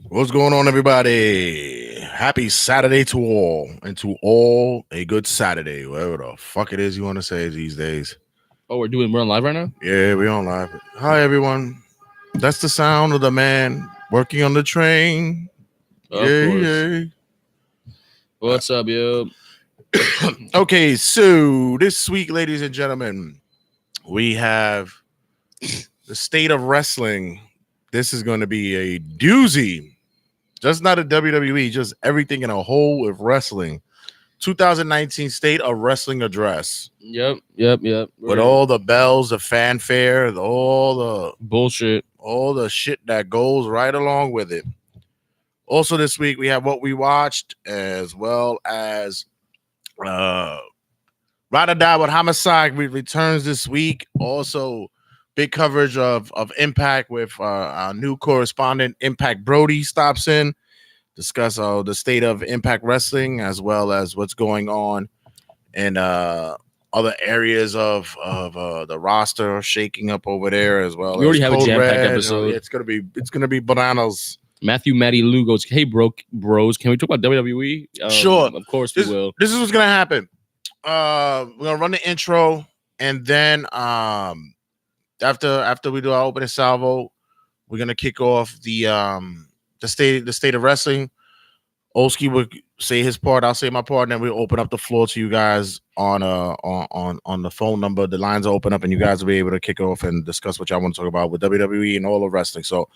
What's going on, everybody? Happy Saturday to all, and to all a good Saturday, whatever the fuck it is you want to say these days. Oh, we're on live right now? Yeah, we on live. Hi, everyone. That's the sound of the man working on the train. Of course. Yeah. What's up, yo? Okay, so this week, ladies and gentlemen, we have the state of wrestling. This is going to be a doozy. Just not a WWE, just everything in a whole with wrestling. 2019 State of Wrestling Address. Yep. With all the bells, the fanfare, all the bullshit, all the shit that goes right along with it. Also, this week we have what we watched, as well as Ride or Die with Homicide returns this week. Also, big coverage of Impact with our new correspondent, Impact Brody, stops in. Discuss the state of Impact Wrestling, as well as what's going on in other areas of the roster shaking up over there, as well. We already have a jam-packed episode. It's gonna be bananas. Matthew Matty Lou goes, "Hey, bros, can we talk about WWE?" Sure, of course we will. This is what's gonna happen. We're gonna run the intro, and then after we do our opening salvo, we're gonna kick off the state of wrestling. Olski would say his part, I'll say my part, and then we'll open up the floor to you guys on the phone number. The lines will open up, and you guys will be able to kick off and discuss what y'all want to talk about with WWE and all of wrestling. So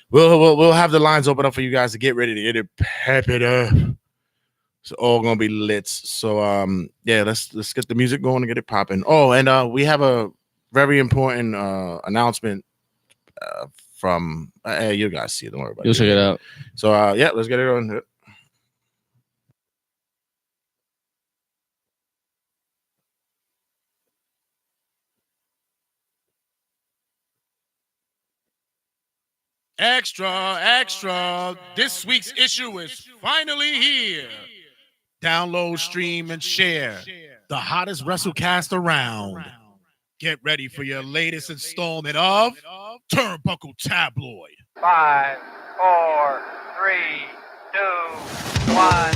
we'll have the lines open up for you guys to get ready to get it pep it up. It's all gonna be lit. So yeah, let's get the music going and get it popping. Oh, and we have a very important announcement from you guys see it. Don't worry about it. You'll check it out. So yeah, let's get it on. Extra. This week's issue is finally here. Download, stream, and share the hottest WrestleCast around. Get ready for your latest installment of Turnbuckle Tabloid. 5, 4, 3, 2, 1.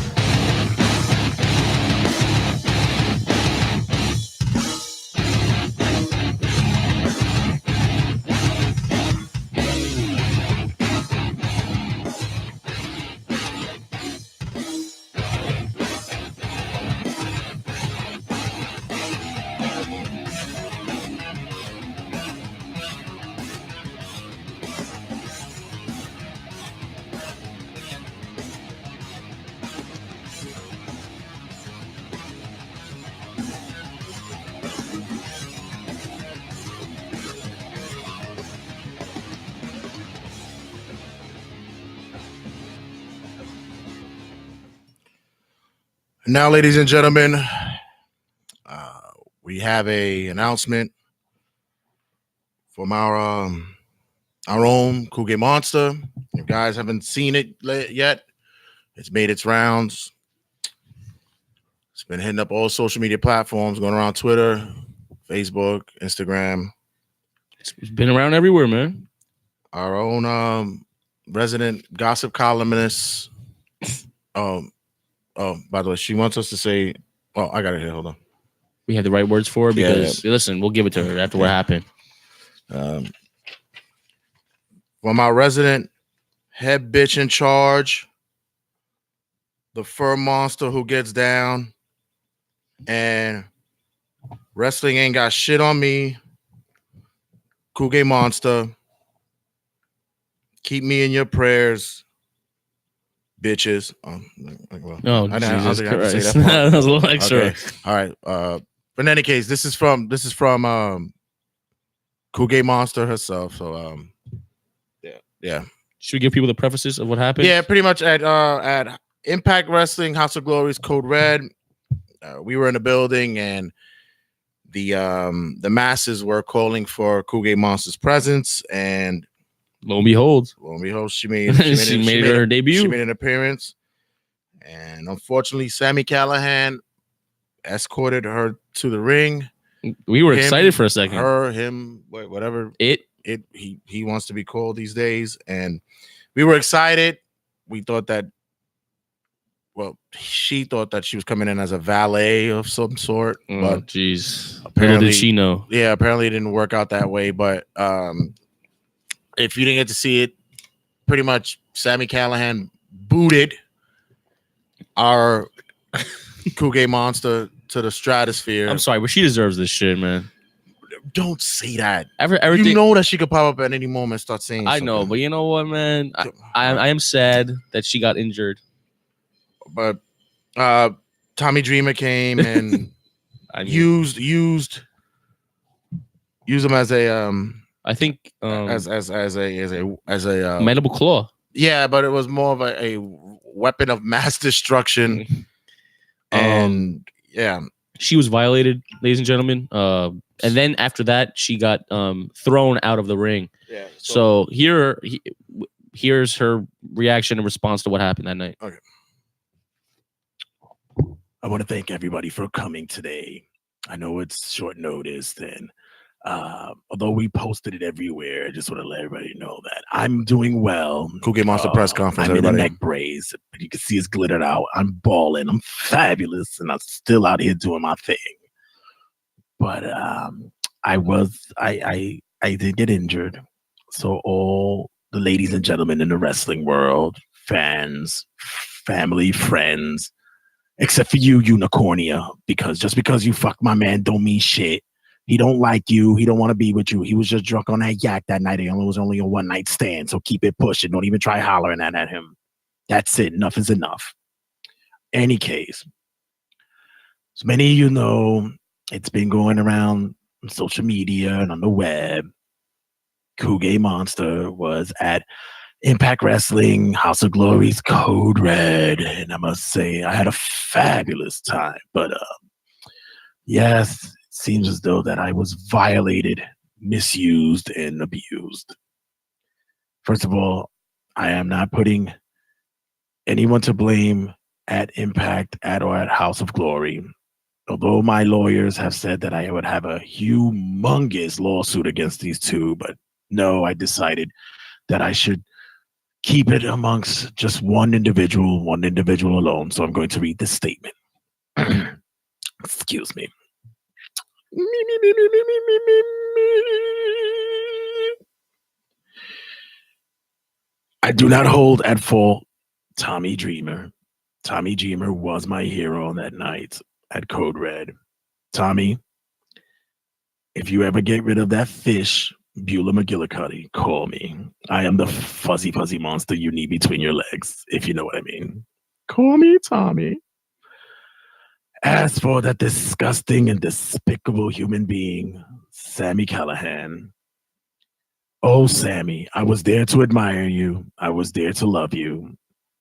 Now, ladies and gentlemen, we have a announcement from our own Cougar Monster. If you guys haven't seen it yet, it's made its rounds. It's been hitting up all social media platforms, going around Twitter, Facebook, Instagram. It's been around everywhere, man. Our own resident gossip columnist. Oh, by the way, she wants us to say, oh, I got it here. Hold on. We had the right words for her because, listen, we'll give it to her after what happened. From our resident head bitch in charge, the fur monster who gets down, and wrestling ain't got shit on me, Cougar Monster. Keep me in your prayers. Bitches. No, I didn't say that part. That was a little extra. Okay. All right. But in any case, this is from Cougar Monster herself. So yeah. Should we give people the prefaces of what happened? Yeah, pretty much at Impact Wrestling House of Glory's Code Red. We were in the building, and the masses were calling for Cougar Monster's presence, and Lo and behold, she made her debut. She made an appearance, and unfortunately, Sami Callihan escorted her to the ring. We were excited for a second. Whatever he wants to be called these days, and we were excited. we thought that. Well, she thought that she was coming in as a valet of some sort, but jeez, apparently little did she know. Yeah, apparently it didn't work out that way. But if you didn't get to see it, pretty much Sammy Callahan booted our Cougar monster to the stratosphere. I'm sorry, but she deserves this shit, man. Don't say that. Everything, you know that she could pop up at any moment and start saying I something. know, but you know what, man? I am sad that she got injured. But Tommy Dreamer came and used him as a I think as a mandible claw. Yeah, but it was more of a weapon of mass destruction. And yeah, she was violated, ladies and gentlemen. And then after that, she got thrown out of the ring. Yeah. So here's her reaction and response to what happened that night. Okay. I want to thank everybody for coming today. I know it's short notice, and although we posted it everywhere, I just want to let everybody know that I'm doing well. Cougar Monster press conference. I'm in a neck brace, but you can see it's glittered out. I'm balling. I'm fabulous, and I'm still out here doing my thing. But I did get injured. So all the ladies and gentlemen in the wrestling world, fans, family, friends, except for you, Unicornia, because just because you fucked my man don't mean shit. He don't like you. He don't want to be with you. He was just drunk on that yak that night. It was only a one-night stand, so keep it pushing. Don't even try hollering at him. That's it. Enough is enough. Any case, as many of you know, it's been going around on social media and on the web. Cougar Monster was at Impact Wrestling, House of Glory's Code Red, and I must say I had a fabulous time. But yes, it seems as though that I was violated, misused, and abused. First of all, I am not putting anyone to blame at Impact or at House of Glory. Although my lawyers have said that I would have a humongous lawsuit against these two, but no, I decided that I should keep it amongst just one individual alone. So I'm going to read this statement. Excuse me. I do not hold at fault Tommy Dreamer. Tommy Dreamer was my hero on that night at Code Red. Tommy, if you ever get rid of that fish, Beulah McGillicuddy, call me. I am the fuzzy monster you need between your legs, if you know what I mean. Call me Tommy. As for that disgusting and despicable human being, Sammy Callahan. Oh, Sammy, I was there to admire you. I was there to love you.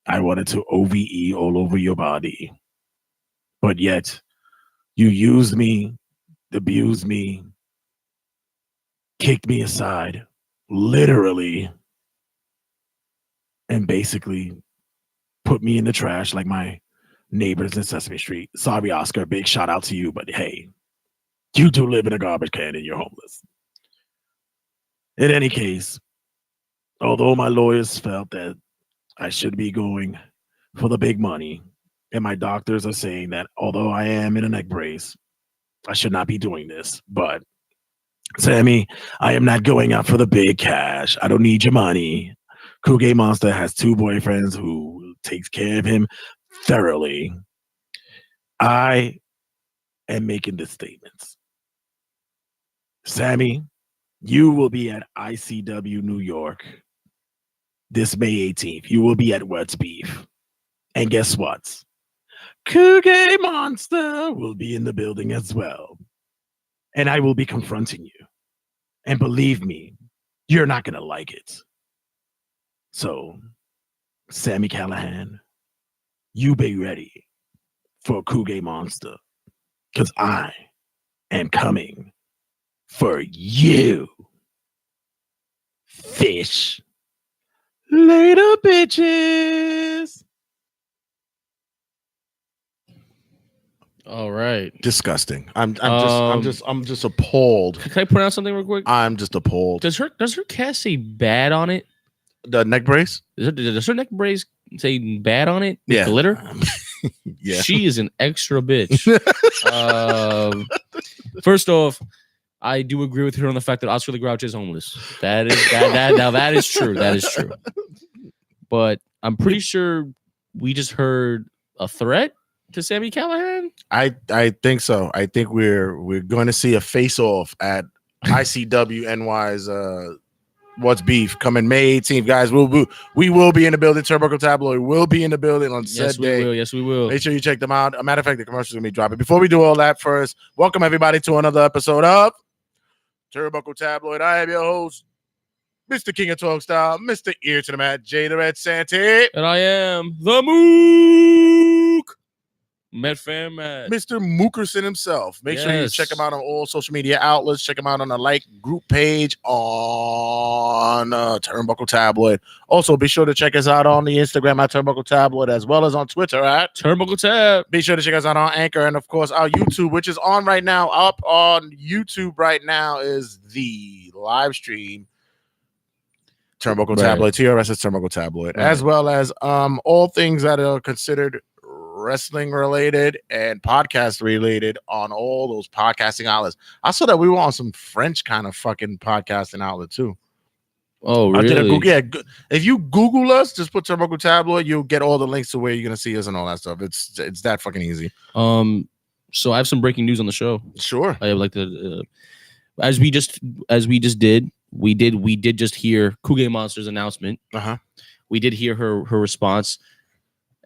I wanted to OVE all over your body. But yet, you used me, abused me, kicked me aside, literally, and basically put me in the trash like my neighbors in Sesame Street. Sorry, Oscar, big shout out to you, but hey, you do live in a garbage can and you're homeless. In any case, although my lawyers felt that I should be going for the big money, and my doctors are saying that although I am in a neck brace, I should not be doing this, but Sammy, I am not going out for the big cash. I don't need your money. Cougar Monster has two boyfriends who takes care of him thoroughly. I am making this statement. Sammy, you will be at ICW New York this May 18th. You will be at What's Beef. And guess what? Cougar Monster will be in the building as well. And I will be confronting you. And believe me, you're not going to like it. So, Sammy Callahan, you be ready for Cougar Monster. Because I am coming for you. Fish. Later, bitches. All right. Disgusting. I'm just appalled. Can I point out something real quick? I'm just appalled. Does her cast say bad on it? The neck brace? Does her neck brace say bad on it? Yeah. Glitter? Yeah. She is an extra bitch. First off, I do agree with her on the fact that Oscar the Grouch is homeless. That is true. That is true. But I'm pretty sure we just heard a threat to Sami Callihan. I think so. I think we're going to see a face-off at ICW NY's What's Beef coming May 18th, guys. We will be in the building. Turnbuckle Tabloid will be in the building on said day. Yes, we will. Make sure you check them out. A matter of fact, the commercial's gonna be dropping. Before we do all that, first, welcome everybody to another episode of Turnbuckle Tabloid. I am your host, Mr. King of Talk Style, Mr. Ear to the Mat, Jay the Red Santee. And I am the Mook. Met Fam Matt. Mr. Mookerson himself. Make sure you check him out on all social media outlets. Check him out on the group page on Turnbuckle Tabloid. Also, be sure to check us out on the Instagram at Turnbuckle Tabloid, as well as on Twitter at Turnbuckle Tab. Be sure to check us out on Anchor, and of course our YouTube, which is on right now. Up on YouTube right now is the live stream. Turnbuckle Tabloid, TRS is Turnbuckle Tabloid, as well as all things that are considered wrestling related and podcast related on all those podcasting outlets. I saw that we were on some French kind of fucking podcasting outlet too. Oh, really? If you Google us, just put Turnbuckle Tabloid, you'll get all the links to where you're gonna see us and all that stuff. It's that fucking easy. So I have some breaking news on the show. Sure. I have like as we just did. We did just hear Kuge Monster's announcement. We did hear her response.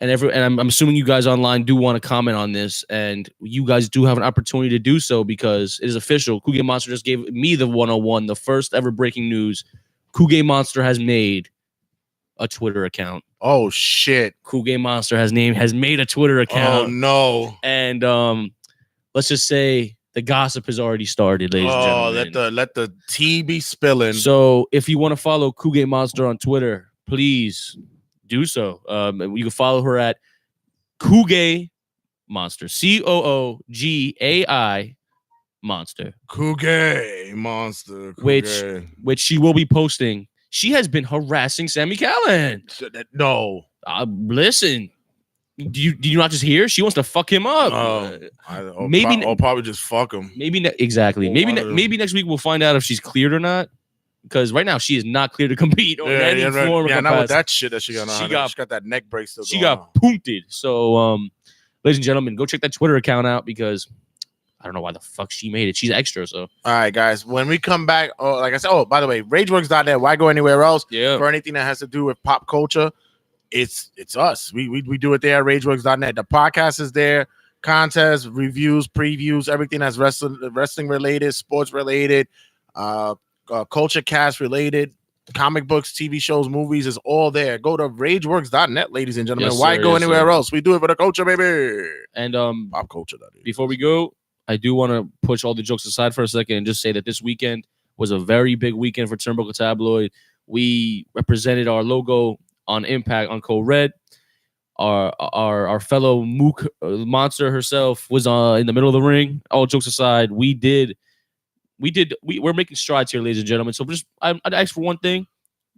And I'm assuming you guys online do want to comment on this, and you guys do have an opportunity to do so because it is official. Kuge Monster just gave me the 101, the first ever breaking news. Kuge Monster has made a Twitter account. Oh shit! Kuge Monster has made a Twitter account. Oh no! And let's just say the gossip has already started, ladies and gentlemen. Let the tea be spilling. So if you want to follow Kuge Monster on Twitter, please do so. You can follow her at Kuge Monster, COOGAI Monster. Kuge Monster, which she will be posting. She has been harassing Sami Callihan. No, listen. Do you not just hear? She wants to fuck him up. I'll probably just fuck him. Exactly. Maybe next week we'll find out if she's cleared or not. Because right now she is not clear to compete on any form of capacity. Not with that shit that she got on. She got that neck brace still. She got punted. So, ladies and gentlemen, go check that Twitter account out because I don't know why the fuck she made it. She's extra. So, all right, guys. When we come back, like I said, by the way, RageWorks.net. Why go anywhere else? Yeah. For anything that has to do with pop culture, it's us. We do it there at RageWorks.net. The podcast is there. Contests, reviews, previews, everything that's wrestling related, sports related, culture cast related, comic books, TV shows, movies is all there. Go to rageworks.net, ladies and gentlemen. Why go anywhere else? We do it for the culture, baby. And pop culture, that is. Before we go, I do want to push all the jokes aside for a second and just say that this weekend was a very big weekend for Turnbuckle Tabloid. We represented our logo on Impact on Code Red. Our fellow Mook Monster herself was in the middle of the ring. All jokes aside, we're making strides here, ladies and gentlemen. So I'd ask for one thing: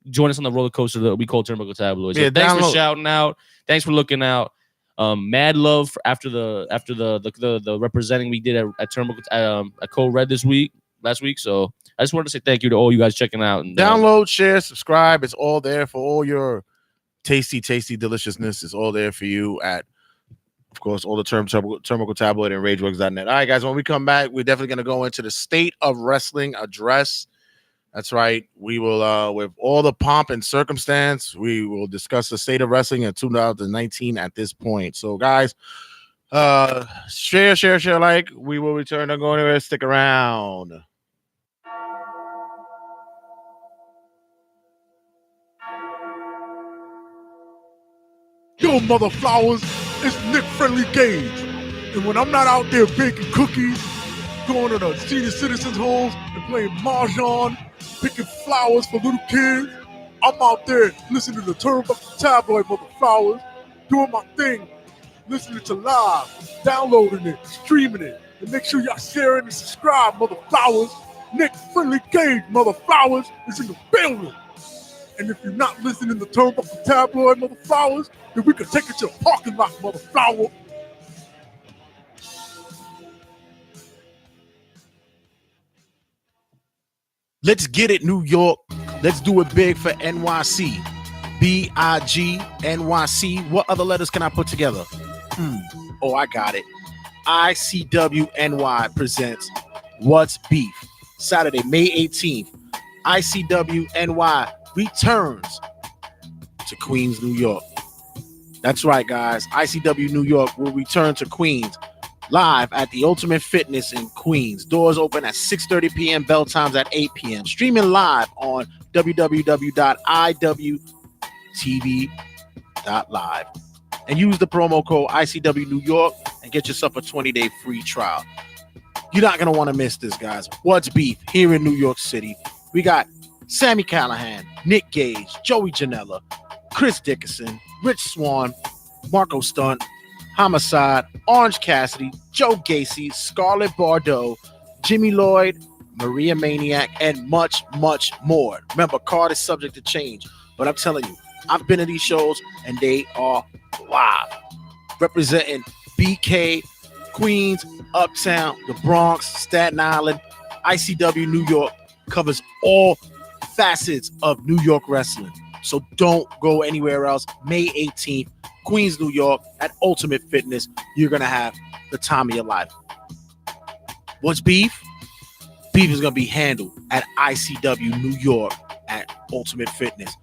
join us on the roller coaster that we call Turnbuckle Tabloid. So thanks for shouting out. Thanks for looking out. Mad love after the representing we did at Turnbuckle at Code Red last week. So I just wanted to say thank you to all you guys checking out. And, download, share, subscribe. It's all there for all your tasty deliciousness. Is all there for you at, of course, all the Turnbuckle Tabloid and RageWorks.net. All right, guys, when we come back, we're definitely going to go into the State of Wrestling address. That's right. We will, with all the pomp and circumstance, we will discuss the state of wrestling in 2019 at this point. So, guys, share, like. We will return. Don't go anywhere. Stick around. Yo, mother flowers, it's Nick Friendly Gage. And when I'm not out there baking cookies, going to the senior citizens' homes and playing mahjong, picking flowers for little kids, I'm out there listening to Turnbuckle Tabloid, mother flowers, doing my thing, listening to live, downloading it, streaming it, and make sure y'all sharing and subscribe, mother flowers. Nick Friendly Gage, mother flowers, is in the building. And if you're not listening to Turnbuckle Tabloid, mother flowers, then we can take it to a parking lot, mother flower. Let's get it, New York. Let's do it big for NYC. BIG NYC. What other letters can I put together? Oh, I got it. ICWNY presents What's Beef? Saturday, May 18th. ICWNY returns to Queens, New York. That's right, guys. ICW New York will return to Queens live at the Ultimate Fitness in Queens. Doors open at 6:30 p.m. Bell times at 8 p.m. Streaming live on www.iwtv.live. And use the promo code ICW New York and get yourself a 20-day free trial. You're not going to want to miss this, guys. What's Beef here in New York City? We got Sammy Callahan, Nick Gage, Joey Janela, Chris Dickerson, Rich Swan, Marco Stunt, Homicide, Orange Cassidy, Joe Gacy, Scarlett Bordeaux, Jimmy Lloyd, Maria Maniac, and much, much more. Remember, card is subject to change, but I'm telling you, I've been to these shows and they are live. Representing BK, Queens, Uptown, the Bronx, Staten Island, ICW New York covers all facets of New York wrestling. So don't go anywhere else. May 18th, Queens, New York at Ultimate Fitness. You're going to have the time of your life. What's beef? Beef is going to be handled at ICW New York at Ultimate Fitness.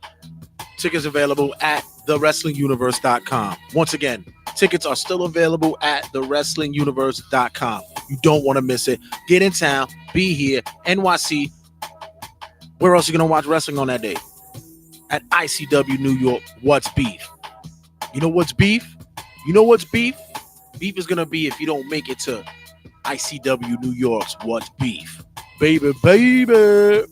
Tickets available at thewrestlinguniverse.com. Once again, tickets are still available at thewrestlinguniverse.com. You don't want to miss it. Get in town. Be here. NYC. Where else are you going to watch wrestling on that day? At ICW New York. What's beef? You know what's beef? You know what's beef? Beef is going to be if you don't make it to ICW New York's What's Beef. Baby, baby.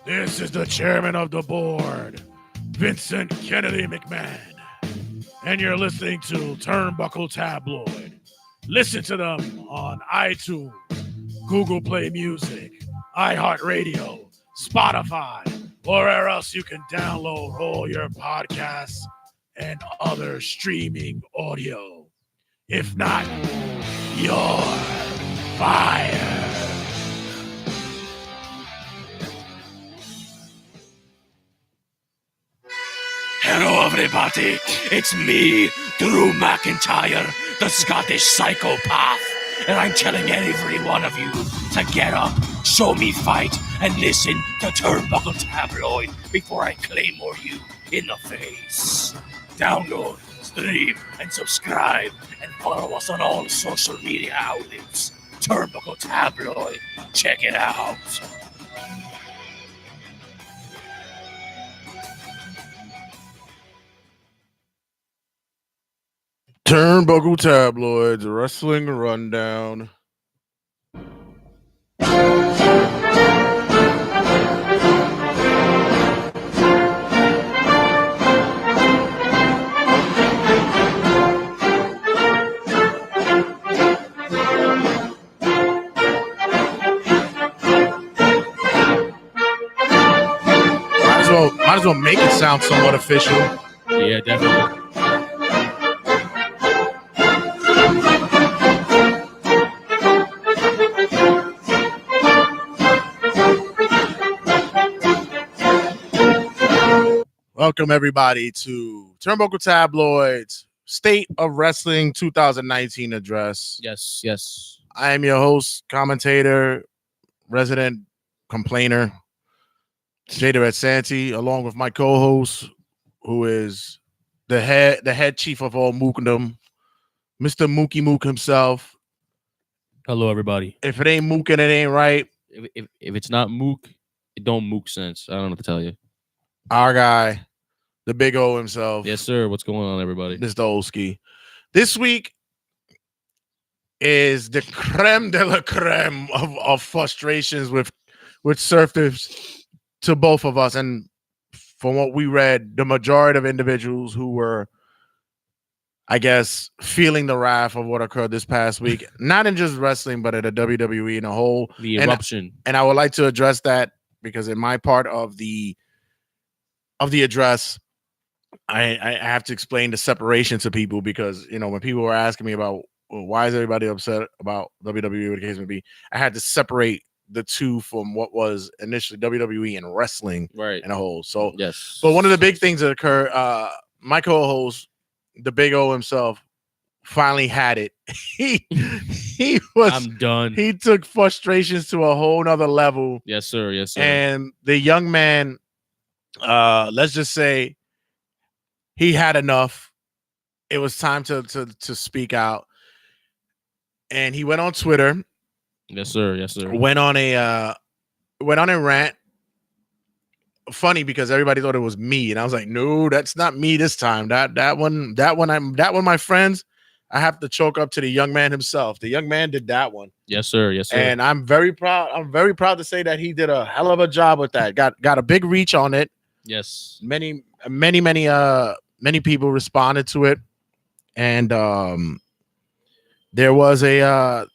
This is the chairman of the board, Vincent Kennedy McMahon. And you're listening to Turnbuckle Tabloid. Listen to them on iTunes, Google Play Music, iHeartRadio, Spotify, or wherever else you can download all your podcasts and other streaming audio. If not, you're fired. Hello, everybody. It's me, Drew McIntyre, the Scottish psychopath. And I'm telling every one of you to get up, show me fight, and listen to Turnbuckle Tabloid before I claymore you in the face. Download, stream, and subscribe, and follow us on all social media outlets. Turnbuckle Tabloid. Check it out. Turnbuckle Tabloids, Wrestling Rundown. Might as well make it sound somewhat official. Yeah, definitely. Welcome, everybody, to Turnbuckle Tabloids State of Wrestling 2019 address. Yes, yes. I am your host, commentator, resident complainer, Jada Red Santi, along with my co-host, who is the head chief of all Mookdom, Mr. Mookie Mook himself. Hello, everybody. If it ain't Mooking, it ain't right. If it's not Mook, it don't Mook sense. I don't know what to tell you. Our guy, the big O himself. Yes, sir. What's going on, everybody? Mr. Olski. This week is the creme de la creme of frustrations with surface to both of us. And from what we read, the majority of individuals who were I guess, feeling the wrath of what occurred this past week, not in just wrestling, but at a WWE in a whole. The eruption. And I would like to address that because in my part of the address, I have to explain the separation to people because, when people were asking me about why is everybody upset about WWE, what the case may be, I had to separate the two from what was initially WWE and wrestling right in a whole. So, yes. But one of the big things that occurred, my co-host, the Big O himself, finally had it. he was. I'm done. He took frustrations to a whole nother level. Yes, sir. Yes, sir. And the young man, let's just say, he had enough. It was time to speak out, and he went on Twitter. Yes, sir. Yes, sir. Went on a rant. Funny because everybody thought it was me, and I was like, "No, that's not me this time. That one, my friends, I have to choke up to the young man himself. The young man did that one. Yes, sir. Yes, sir. And I'm very proud. I'm very proud to say that he did a hell of a job with that. Got a big reach on it. Yes. Many people responded to it, and there was a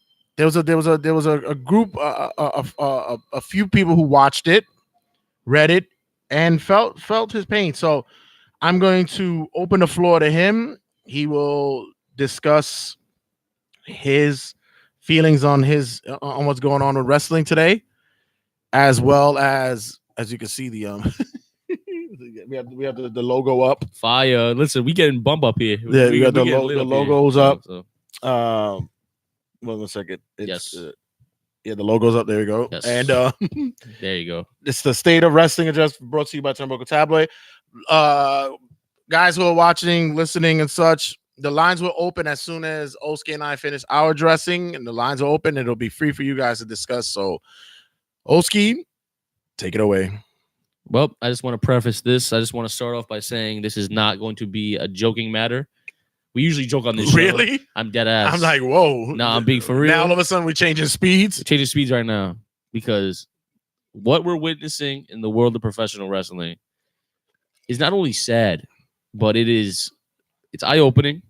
group, a few people who watched it, read it, and felt his pain. So I'm going to open the floor to him. He will discuss his feelings on what's going on with wrestling today, as well as you can see the we have the logo up. Fire! Listen, we getting bump up here. Yeah, we got the logos up. So. One second. Yes. Yeah, the logo's up. There you go. Yes. And there you go. It's the State of Wrestling address brought to you by Turnbuckle Tabloid. Guys who are watching, listening, and such, the lines will open as soon as Oski and I finish our dressing, and the lines will open. It'll be free for you guys to discuss. So, Oski, take it away. Well, I just want to preface this. I just want to start off by saying this is not going to be a joking matter. We usually joke on this show. Really? I'm dead ass. I'm like, whoa. No, I'm being for real. Now all of a sudden we're changing speeds. We're changing speeds right now because what we're witnessing in the world of professional wrestling is not only sad, but it's eye-opening.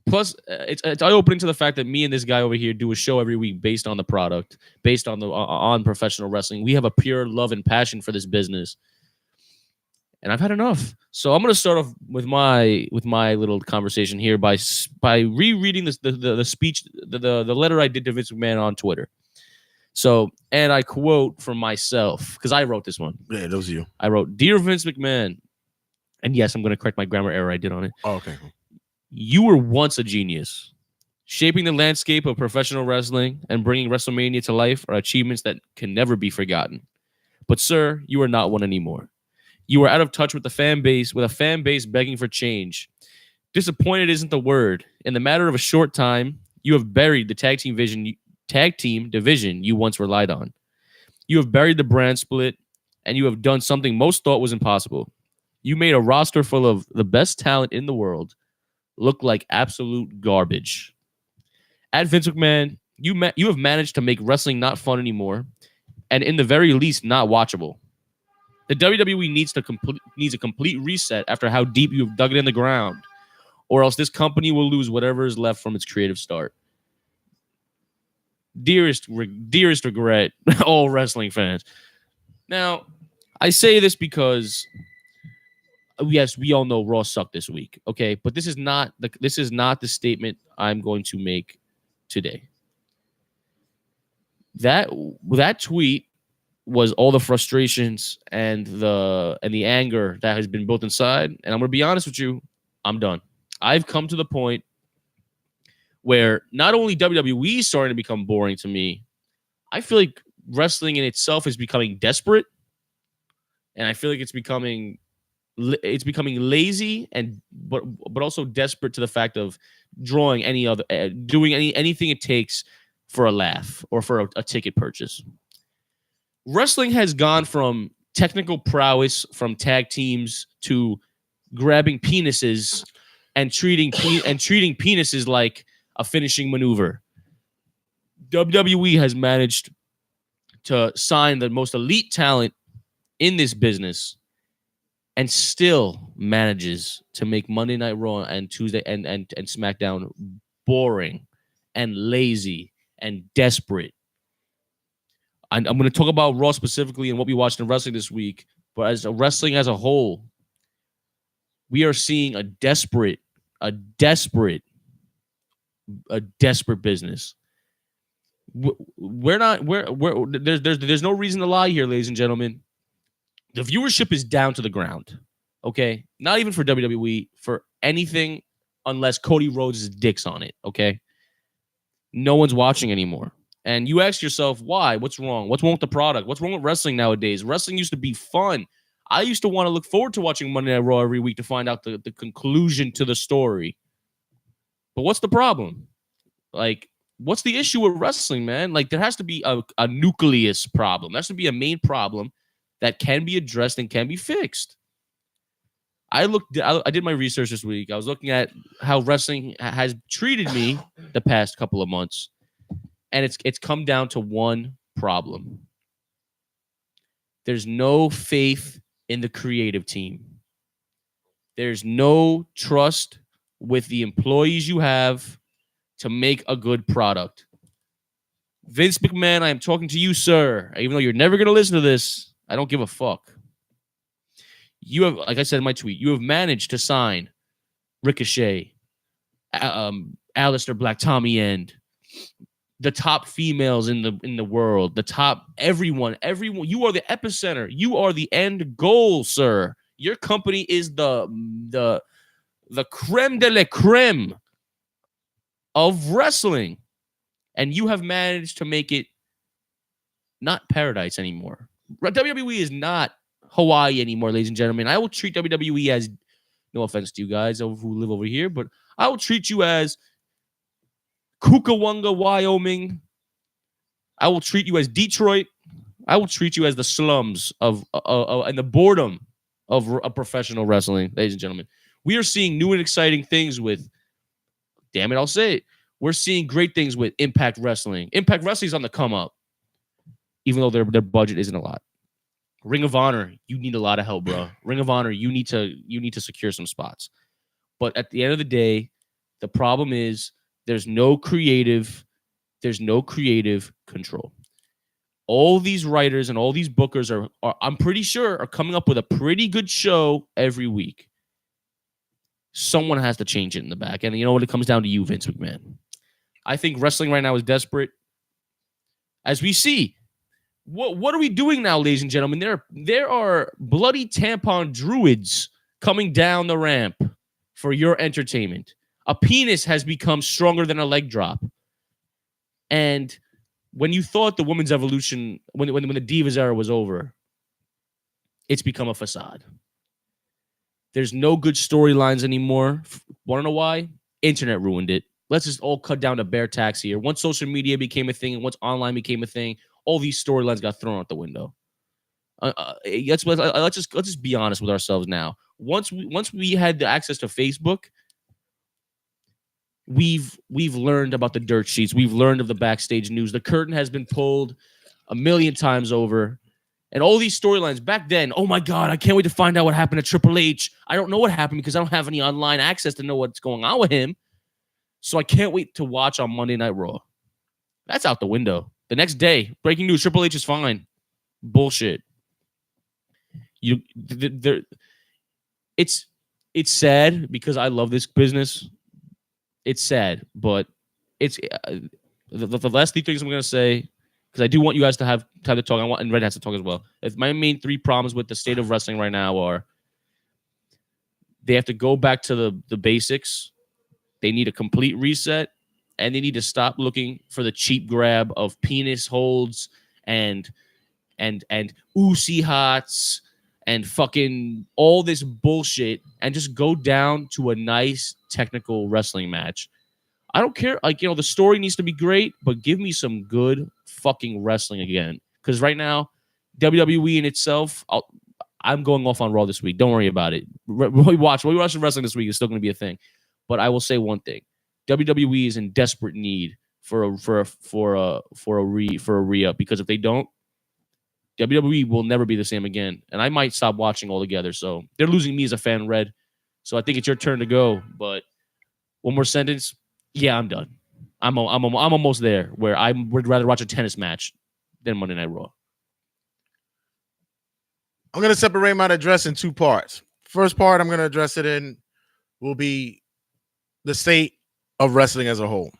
Plus, it's eye-opening to the fact that me and this guy over here do a show every week based on the product, based on on professional wrestling. We have a pure love and passion for this business. And I've had enough. So I'm going to start off with my little conversation here by rereading the speech, the letter I did to Vince McMahon on Twitter. So, and I quote from myself, because I wrote this one. Yeah, that was you. I wrote, "Dear Vince McMahon," and yes, I'm going to correct my grammar error I did on it. Oh, okay. "You were once a genius. Shaping the landscape of professional wrestling and bringing WrestleMania to life are achievements that can never be forgotten. But, sir, you are not one anymore. You are out of touch with the fan base, with a fan base begging for change. Disappointed isn't the word. In the matter of a short time, you have buried the tag team division you once relied on. You have buried the brand split, and you have done something most thought was impossible. You made a roster full of the best talent in the world look like absolute garbage. At Vince McMahon, you have managed to make wrestling not fun anymore, and in the very least, not watchable. The WWE needs a complete reset after how deep you have dug it in the ground, or else this company will lose whatever is left from its creative start. Dearest regret, all wrestling fans." Now, I say this because, yes, we all know Raw sucked this week, okay? But this is not the statement I'm going to make today. That tweet was all the frustrations and the anger that has been built inside. And I'm going to be honest with you, I'm done. I've come to the point where not only WWE is starting to become boring to me, I feel like wrestling in itself is becoming desperate. And I feel like it's becoming lazy but also desperate to the fact of drawing doing anything it takes for a laugh or for a ticket purchase. Wrestling has gone from technical prowess from tag teams to grabbing penises and treating penises like a finishing maneuver. WWE has managed to sign the most elite talent in this business and still manages to make Monday Night Raw and Tuesday and SmackDown boring and lazy and desperate. I'm going to talk about Raw specifically and what we watched in wrestling this week, but as a wrestling as a whole, we are seeing a desperate business. There's no reason to lie here, ladies and gentlemen. The viewership is down to the ground. Okay, not even for WWE, for anything unless Cody Rhodes' dick's on it. Okay, no one's watching anymore. And you ask yourself, why? What's wrong? What's wrong with the product? What's wrong with wrestling nowadays? Wrestling used to be fun. I used to want to look forward to watching Monday Night Raw every week to find out the conclusion to the story. But what's the problem? Like, what's the issue with wrestling, man? Like, there has to be a nucleus problem. There has to be a main problem that can be addressed and can be fixed. I did my research this week. I was looking at how wrestling has treated me the past couple of months. And it's come down to one problem. There's no faith in the creative team. There's no trust with the employees you have to make a good product. Vince McMahon, I am talking to you, sir. Even though you're never going to listen to this, I don't give a fuck. You have, like I said in my tweet, you have managed to sign Ricochet, Aleister Black, Tommy End, the top females in the world, the top everyone. You are the epicenter. You are the end goal, sir. Your company is the creme de la creme of wrestling, and you have managed to make it not paradise anymore. WWE is not Hawaii anymore, ladies and gentlemen. I will treat WWE as, no offense to you guys who live over here, but I will treat you as Cucamonga, Wyoming. I will treat you as Detroit. I will treat you as the slums of and the boredom of a professional wrestling, ladies and gentlemen. We are seeing new and exciting things with, damn it, I'll say it. We're seeing great things with Impact Wrestling. Impact Wrestling is on the come up, even though their budget isn't a lot. Ring of Honor, you need a lot of help, bro. Ring of Honor, you need to secure some spots. But at the end of the day, the problem is there's no creative control. All these writers and all these bookers are I'm pretty sure, are coming up with a pretty good show every week. Someone has to change it in the back. And you know what? It comes down to you, Vince McMahon. I think wrestling right now is desperate. As we see, what are we doing now, ladies and gentlemen? There are bloody tampon druids coming down the ramp for your entertainment. A penis has become stronger than a leg drop. And when you thought the women's evolution, when the Divas era was over, it's become a facade. There's no good storylines anymore. Want to know why? Internet ruined it. Let's just all cut down to bare tax here. Once social media became a thing and once online became a thing, all these storylines got thrown out the window. Let's just be honest with ourselves now. Once we had the access to Facebook, we've learned about the dirt sheets. We've learned of the backstage news. The curtain has been pulled a million times over. And all these storylines back then, oh my God, I can't wait to find out what happened to Triple H. I don't know what happened because I don't have any online access to know what's going on with him. So I can't wait to watch on Monday Night Raw. That's out the window. The next day, breaking news, Triple H is fine. Bullshit. It's sad because I love this business. It's sad, but it's the last three things I'm going to say, because I do want you guys to have time to talk. And Red has to talk as well. If my main three problems with the state of wrestling right now are they have to go back to the basics. They need a complete reset, and they need to stop looking for the cheap grab of penis holds and Uzi hots and fucking all this bullshit, and just go down to a nice technical wrestling match. I don't care. Like, the story needs to be great, but give me some good fucking wrestling again. Because right now, WWE in itself, I'm going off on Raw this week. Don't worry about it. We watching wrestling this week is still going to be a thing. But I will say one thing: WWE is in desperate need for a re-up, because if they don't, WWE will never be the same again, and I might stop watching altogether. So they're losing me as a fan, Red. So I think it's your turn to go. But one more sentence. Yeah, I'm done. I'm almost there where I would rather watch a tennis match than Monday Night Raw. I'm going to separate my address in two parts. First part I'm going to address it in will be the state of wrestling as a whole.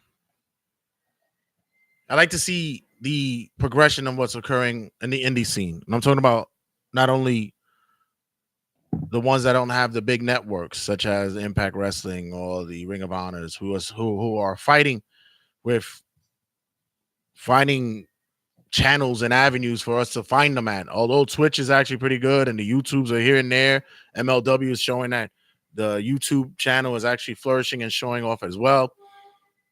I like to see the progression of what's occurring in the indie scene. And I'm talking about not only the ones that don't have the big networks, such as Impact Wrestling or the Ring of Honors, who are fighting with finding channels and avenues for us to find them at. Although Twitch is actually pretty good and the YouTubes are here and there, MLW is showing that the YouTube channel is actually flourishing and showing off as well.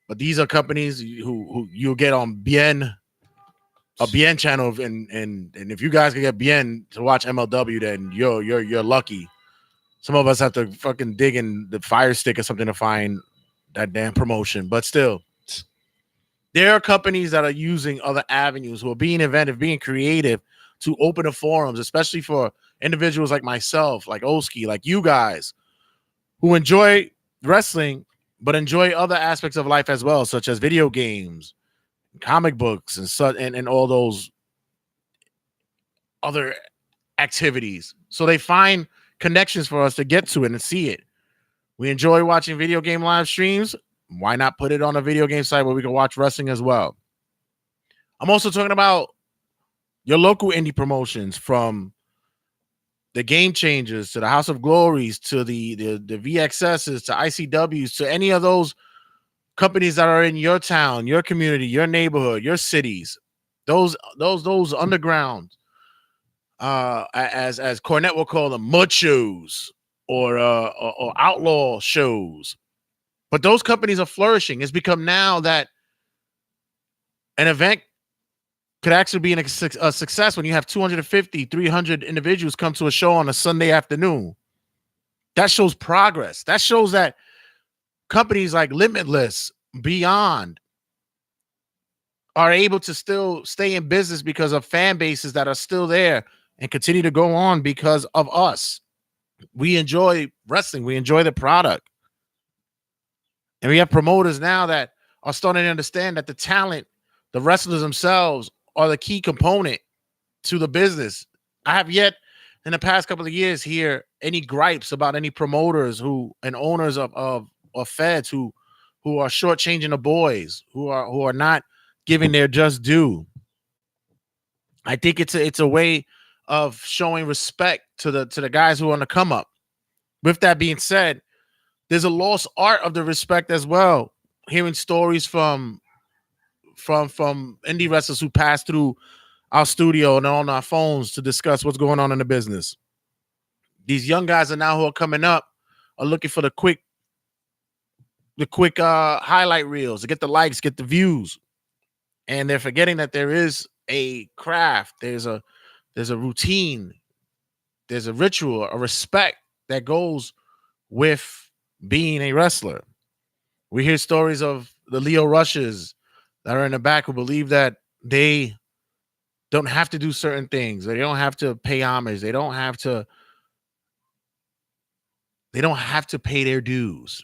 But these are companies who you'll get on a BN channel, and if you guys can get BN to watch MLW, then you're lucky. Some of us have to fucking dig in the Fire Stick or something to find that damn promotion. But still, there are companies that are using other avenues, who are being inventive, being creative to open the forums, especially for individuals like myself, like Oski, like you guys, who enjoy wrestling, but enjoy other aspects of life as well, such as video games, comic books, and all those other activities. So they find connections for us to get to it and see it. We enjoy watching video game live streams. Why not put it on a video game site where we can watch wrestling as well? I'm also talking about your local indie promotions, from the Game Changers to the House of Glories to the VXSs to ICWs to any of those companies that are in your town, your community, your neighborhood, your cities. Those underground, as Cornette will call them, mud shows or outlaw shows. But those companies are flourishing. It's become now that an event could actually be a success when you have 250, 300 individuals come to a show on a Sunday afternoon. That shows progress. That shows that companies like Limitless, Beyond, are able to still stay in business because of fan bases that are still there and continue to go on because of us. We enjoy wrestling. We enjoy the product. And we have promoters now that are starting to understand that the talent, the wrestlers themselves, are the key component to the business. I have yet in the past couple of years hear any gripes about any promoters and owners of feds who are shortchanging the boys, who are not giving their just due. I think it's a way of showing respect to the guys who are on the come up. With that being said, there's a lost art of the respect as well. Hearing stories from indie wrestlers who pass through our studio and on our phones to discuss what's going on in the business. These young guys are now who are coming up are looking for the quick highlight reels to get the likes, get the views, and they're forgetting that there is a craft, there's a routine, there's a ritual, a respect that goes with being a wrestler. We hear stories of the Leo Rushes that are in the back who believe that they don't have to do certain things. They don't have to pay homage. They don't have to pay their dues.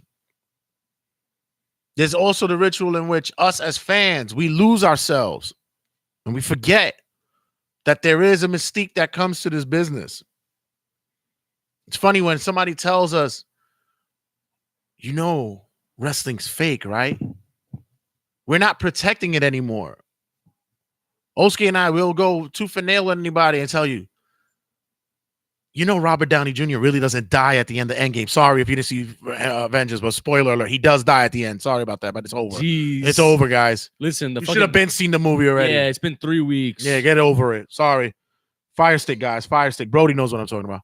There's also the ritual in which us as fans, we lose ourselves and we forget that there is a mystique that comes to this business. It's funny when somebody tells us, you know, wrestling's fake, right? We're not protecting it anymore. Oski and I will go tooth and nail at anybody and tell you, you know, Robert Downey Jr. really doesn't die at the end of Endgame. Sorry if you didn't see Avengers, but spoiler alert, he does die at the end. Sorry about that, but it's over. Jeez. It's over, guys. Listen, you should have been seen the movie already. Yeah, it's been 3 weeks. Yeah, get over it. Sorry. Fire Stick, guys. Fire Stick. Brody knows what I'm talking about.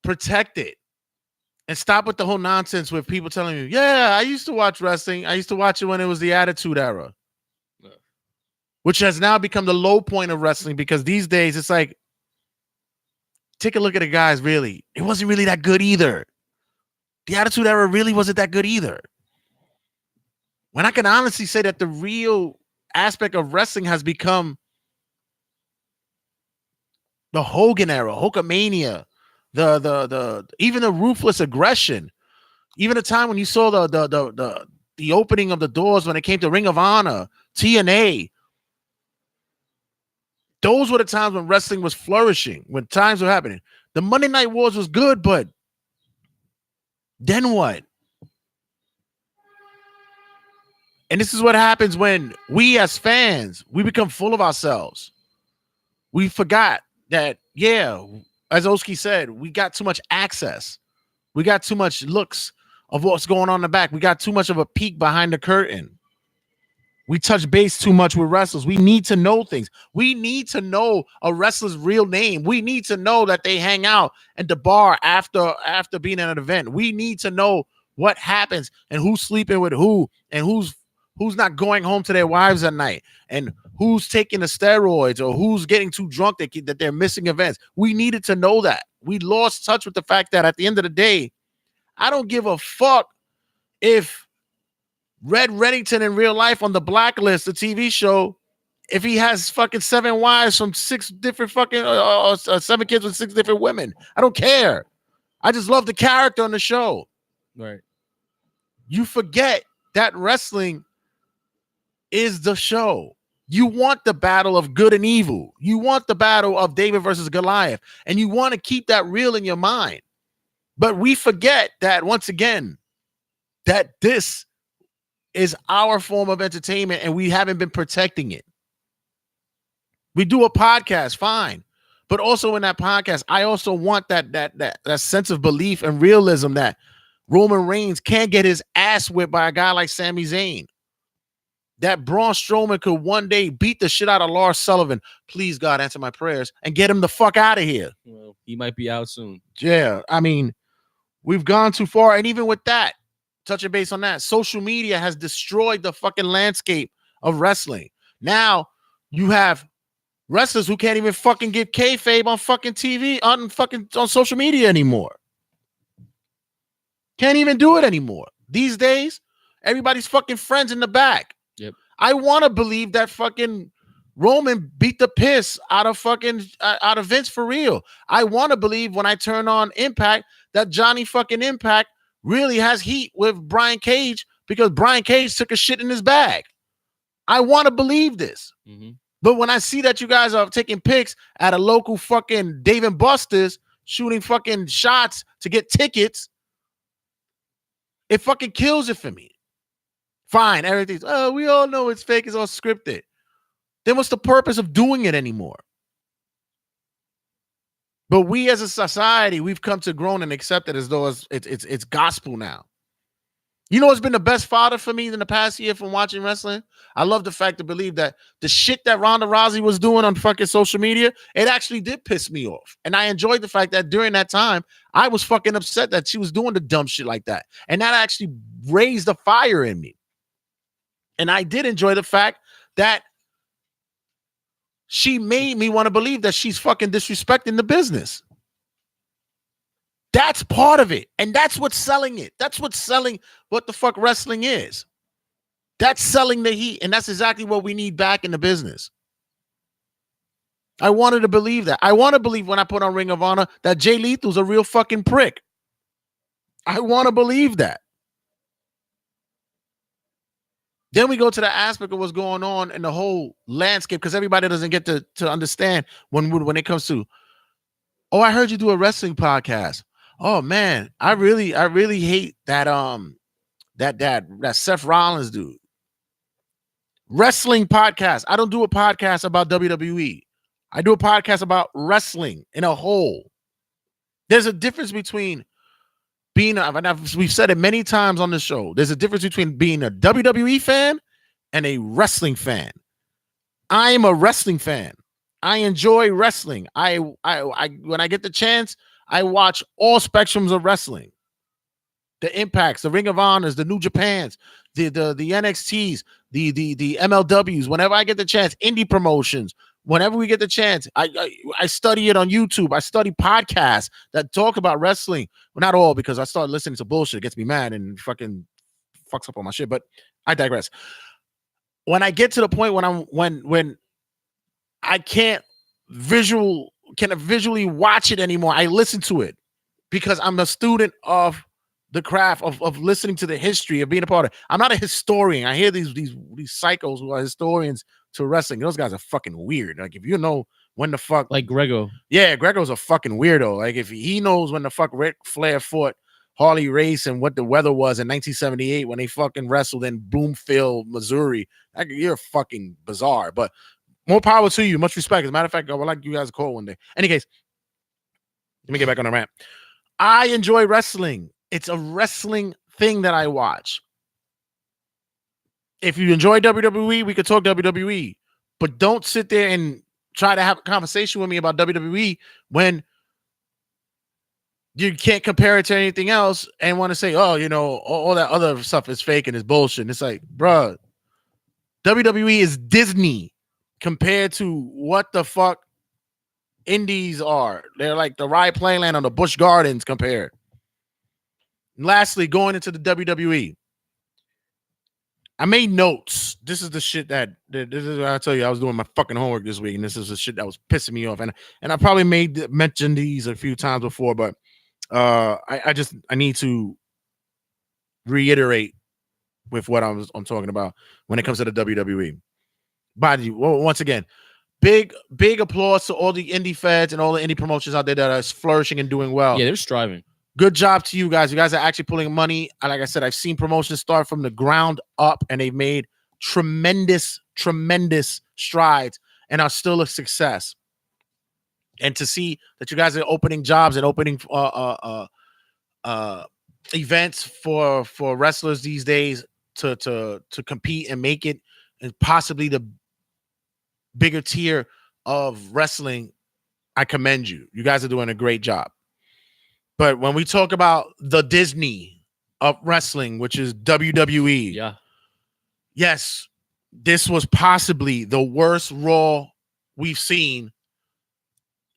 Protect it. And stop with the whole nonsense with people telling you, yeah, I used to watch wrestling. I used to watch it when it was the Attitude Era. Which has now become the low point of wrestling, because these days it's like, take a look at the guys, really. It wasn't really that good either. The Attitude Era really wasn't that good either. When I can honestly say that the real aspect of wrestling has become the Hogan era, Hulkamania, the even the ruthless aggression, even the time when you saw the opening of the doors when it came to Ring of Honor, TNA. Those were the times when wrestling was flourishing, when times were happening. The Monday Night Wars was good, but then what? And this is what happens when we as fans, we become full of ourselves. We forgot that, yeah, as Oski said, we got too much access. We got too much looks of what's going on in the back. We got too much of a peek behind the curtain. We touch base too much with wrestlers. We need to know things. We need to know a wrestler's real name. We need to know that they hang out at the bar after being at an event. We need to know what happens and who's sleeping with who and who's not going home to their wives at night and who's taking the steroids or who's getting too drunk that they're missing events. We needed to know that. We lost touch with the fact that at the end of the day, I don't give a fuck if Red Reddington in real life on The Blacklist, the TV show, if he has fucking 7 wives from 6 different fucking 7 kids with 6 different women. I don't care. I just love the character on the show. Right. You forget that wrestling is the show. You want the battle of good and evil. You want the battle of David versus Goliath. And you want to keep that real in your mind. But we forget that, once again, that this is our form of entertainment and we haven't been protecting it. We do a podcast, fine. But also in that podcast, I also want that sense of belief and realism that Roman Reigns can't get his ass whipped by a guy like Sami Zayn. That Braun Strowman could one day beat the shit out of Lars Sullivan. Please, God, answer my prayers and get him the fuck out of here. Well, he might be out soon. Yeah, I mean, we've gone too far. And even with that, touching base on that, social media has destroyed the fucking landscape of wrestling. Now you have wrestlers who can't even fucking get kayfabe on fucking TV, on social media anymore. Can't even do it anymore. These days, everybody's fucking friends in the back. Yep. I want to believe that fucking Roman beat the piss out of Vince for real. I want to believe when I turn on Impact that Johnny fucking Impact really has heat with Brian Cage because Brian Cage took a shit in his bag. I want to believe this. Mm-hmm. But when I see that you guys are taking pics at a local fucking Dave & Buster's, shooting fucking shots to get tickets, it fucking kills it for me. Fine, everything's, we all know it's fake, it's all scripted. Then what's the purpose of doing it anymore? But we as a society, we've come to grown and accept it as though it's gospel now. You know what's been the best fodder for me in the past year from watching wrestling? I love the fact to believe that the shit that Ronda Rousey was doing on fucking social media, it actually did piss me off. And I enjoyed the fact that during that time, I was fucking upset that she was doing the dumb shit like that. And that actually raised a fire in me. And I did enjoy the fact that she made me want to believe that she's fucking disrespecting the business. That's part of it. And that's what's selling it. That's what's selling what the fuck wrestling is. That's selling the heat. And that's exactly what we need back in the business. I wanted to believe that. I want to believe when I put on Ring of Honor that Jay Lethal's a real fucking prick. I want to believe that. Then we go to the aspect of what's going on in the whole landscape because everybody doesn't get to understand when it comes to, oh, I heard you do a wrestling podcast. Oh man, I really hate that that Seth Rollins dude. Wrestling podcast. I don't do a podcast about WWE. I do a podcast about wrestling in a whole. There's a difference between being we've said it many times on the show. There's a difference between being a WWE fan and a wrestling fan. I am a wrestling fan. I enjoy wrestling. I when I get the chance, I watch all spectrums of wrestling. The Impacts, the Ring of Honors, the New Japans, the NXTs, the MLWs. Whenever I get the chance, indie promotions. Whenever we get the chance, I study it on YouTube. I study podcasts that talk about wrestling. Well, not all, because I start listening to bullshit. It gets me mad and fucking fucks up on my shit. But I digress. when I get to the point when I can't visually watch it anymore, I listen to it because I'm a student of the craft of listening to the history of being a part of it. I'm not a historian. I hear these psychos who are historians to wrestling. Those guys are fucking weird. Like if you know when the fuck, Like Grego. yeah, Grego's a fucking weirdo. Like if he knows when the fuck Ric Flair fought Harley Race and what the weather was in 1978 when they fucking wrestled in Bloomfield, Missouri, like, you're fucking bizarre. But more power to you. Much respect. As a matter of fact, I would like you guys to call one day. Any case, let me get back on the rant. I enjoy wrestling. It's a wrestling thing that I watch. If you enjoy WWE, we could talk WWE. But don't sit there and try to have a conversation with me about WWE when you can't compare it to anything else and want to say, oh, you know, all that other stuff is fake and is bullshit. And it's like, bruh, WWE is Disney compared to what the fuck indies are. They're like the Rye Playland on the Busch Gardens compared. And lastly, going into the WWE, I made notes. This is the shit that this is what I tell you. I was doing my fucking homework this week, and this is the shit that was pissing me off. And I probably mentioned these a few times before, but I need to reiterate with what I'm talking about when it comes to the WWE. Body, once again, big applause to all the indie feds and all the indie promotions out there that are flourishing and doing well. Yeah, they're striving. Good job to you guys. You guys are actually pulling money. Like I said, I've seen promotions start from the ground up, and they've made tremendous strides and are still a success. And to see that you guys are opening jobs and opening events for wrestlers these days to compete and make it and possibly the bigger tier of wrestling, I commend you. You guys are doing a great job. But when we talk about the Disney of wrestling, which is WWE, yeah, yes, this was possibly the worst Raw we've seen.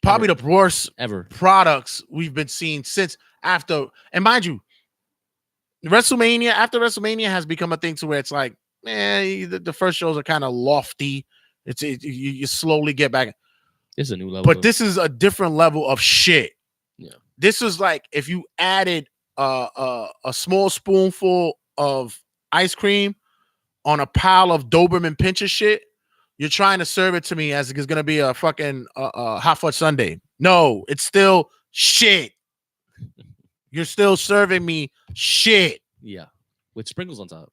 Probably the worst ever products we've been seeing since after. And mind you, WrestleMania, after WrestleMania has become a thing to where it's like, man, the first shows are kind of lofty. You slowly get back. It's a new level. But this is a different level of shit. Yeah. This is like if you added a small spoonful of ice cream on a pile of Doberman Pinscher shit. You're trying to serve it to me as it's going to be a fucking hot fudge sundae. No, it's still shit. You're still serving me shit. Yeah, with sprinkles on top.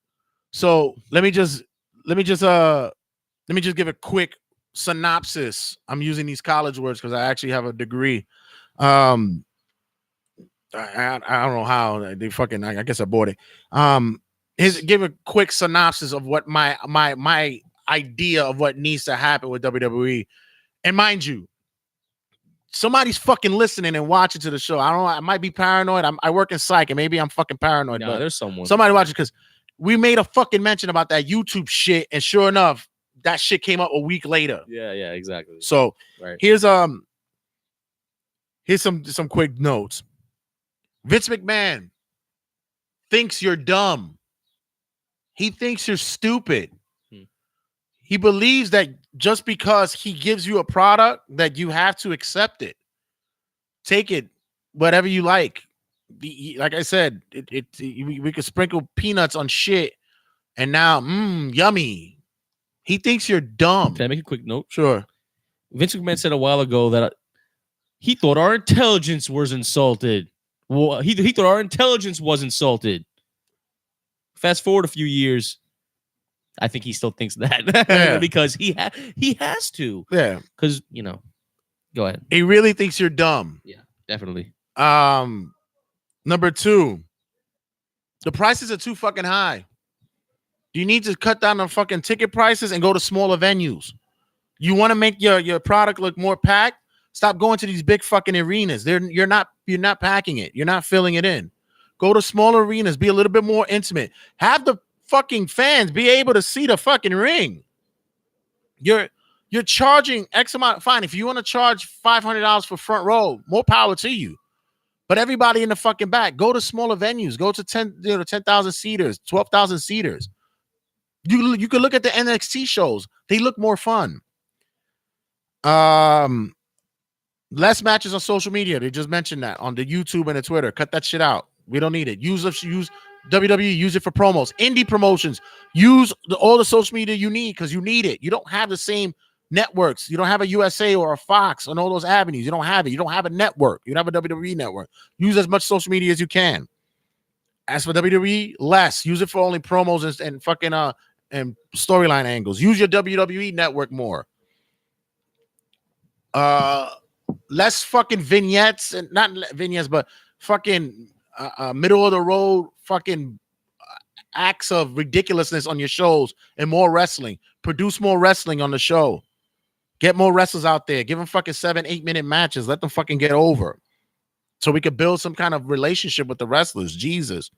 So let me just give a quick synopsis. I'm using these college words because I actually have a degree. I don't know how they fucking. I guess I bought it. Give a quick synopsis of what my idea of what needs to happen with WWE. And mind you, somebody's fucking listening and watching to the show. I don't know. I might be paranoid. I work in psych, and maybe I'm fucking paranoid. No, but there's somebody watching because we made a fucking mention about that YouTube shit, and sure enough, that shit came up a week later. Yeah, exactly. So right. Here's some quick notes. Vince McMahon thinks you're dumb. He thinks you're stupid. He believes that just because he gives you a product that you have to accept it. Take it, whatever you like. Like I said, we could sprinkle peanuts on shit, and now, yummy. He thinks you're dumb. Can I make a quick note? Sure. Vince McMahon said a while ago that he thought our intelligence was insulted. Well, he thought our intelligence was insulted. Fast forward a few years, I think he still thinks that because he has to. Yeah. Because, go ahead. He really thinks you're dumb. Yeah, definitely. Number 2, the prices are too fucking high. You need to cut down on fucking ticket prices and go to smaller venues. You want to make your product look more packed? Stop going to these big fucking arenas. You're not packing it. You're not filling it in. Go to smaller arenas. Be a little bit more intimate. Have the fucking fans be able to see the fucking ring. You're charging X amount. Fine, if you want to charge $500 for front row, more power to you. But everybody in the fucking back, go to smaller venues. Go to 10,000 seaters, 12,000 seaters. You could look at the NXT shows. They look more fun. Less matches on social media. They just mentioned that on the YouTube and the Twitter. Cut that shit out. We don't need it. Use WWE. Use it for promos. Indie promotions. Use all the social media you need because you need it. You don't have the same networks. You don't have a USA or a Fox on all those avenues. You don't have it. You don't have a network. You don't have a WWE network. Use as much social media as you can. As for WWE, less. Use it for only promos and fucking and storyline angles. Use your WWE network more. Less fucking vignettes and not vignettes, but fucking middle of the road fucking acts of ridiculousness on your shows and more wrestling. Produce more wrestling on the show. Get more wrestlers out there. Give them fucking 7-8 minute matches. Let them fucking get over. So we could build some kind of relationship with the wrestlers. Jesus.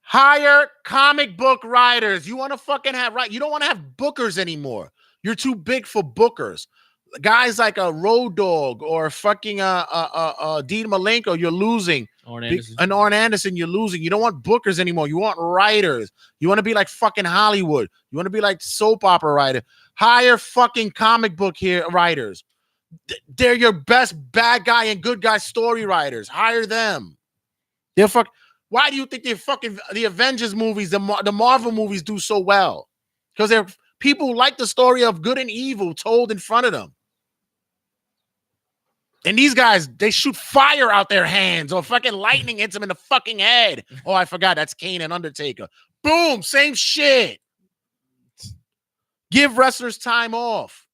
Hire comic book writers. You want to fucking have You don't want to have bookers anymore. You're too big for bookers. Guys like a Road Dogg or fucking Dean Malenko, you're losing. An Arn Anderson, you're losing. You don't want bookers anymore. You want writers. You want to be like fucking Hollywood. You want to be like soap opera writer. Hire fucking comic book writers. They're your best bad guy and good guy story writers. Hire them. Why do you think the Avengers movies, the Marvel movies do so well? Because people like the story of good and evil told in front of them. And these guys, they shoot fire out their hands or fucking lightning hits them in the fucking head. Oh, I forgot. That's Kane and Undertaker. Boom. Same shit. Give wrestlers time off.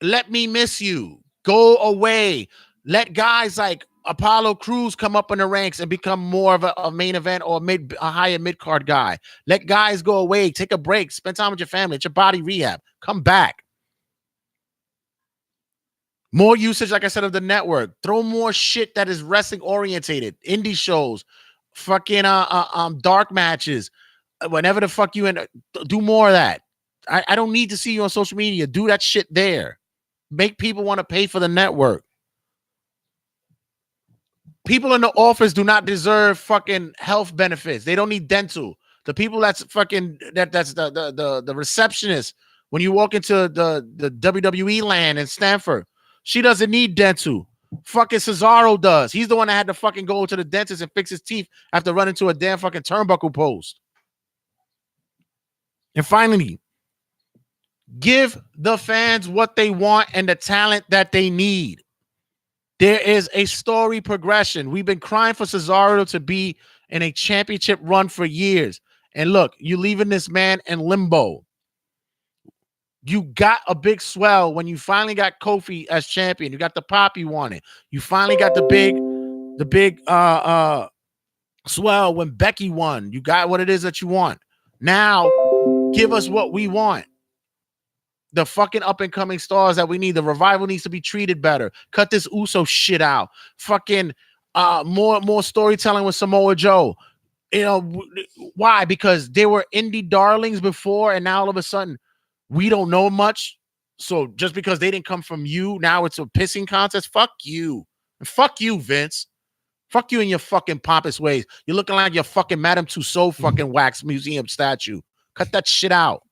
Let me miss you. Go away. Let guys like Apollo Crews come up in the ranks and become more of a main event or a higher mid-card guy. Let guys go away. Take a break. Spend time with your family. It's your body rehab. Come back. More usage, like I said, of the network. Throw more shit that is wrestling orientated. Indie shows. Fucking dark matches. Whenever the fuck you in. Do more of that. I don't need to see you on social media. Do that shit there. Make people want to pay for the network. People in the office do not deserve fucking health benefits. They don't need dental. The people that's fucking that's the receptionist when you walk into the WWE land in Stanford, she doesn't need dental. Fucking Cesaro does. He's the one that had to fucking go to the dentist and fix his teeth after running into a damn fucking turnbuckle post. And finally, give the fans what they want and the talent that they need. There is a story progression. We've been crying for Cesaro to be in a championship run for years. And look, you're leaving this man in limbo. You got a big swell when you finally got Kofi as champion. You got the pop you wanted. You finally got the big swell when Becky won. You got what it is that you want. Now, give us what we want. The fucking up-and-coming stars that we need. The revival needs to be treated better. Cut this Uso shit out. Fucking more storytelling with Samoa Joe. You know, why? Because they were indie darlings before, and now all of a sudden, we don't know much. So just because they didn't come from you, now it's a pissing contest? Fuck you. And fuck you, Vince. Fuck you in your fucking pompous ways. You're looking like your fucking Madame Tussauds fucking wax museum statue. Cut that shit out.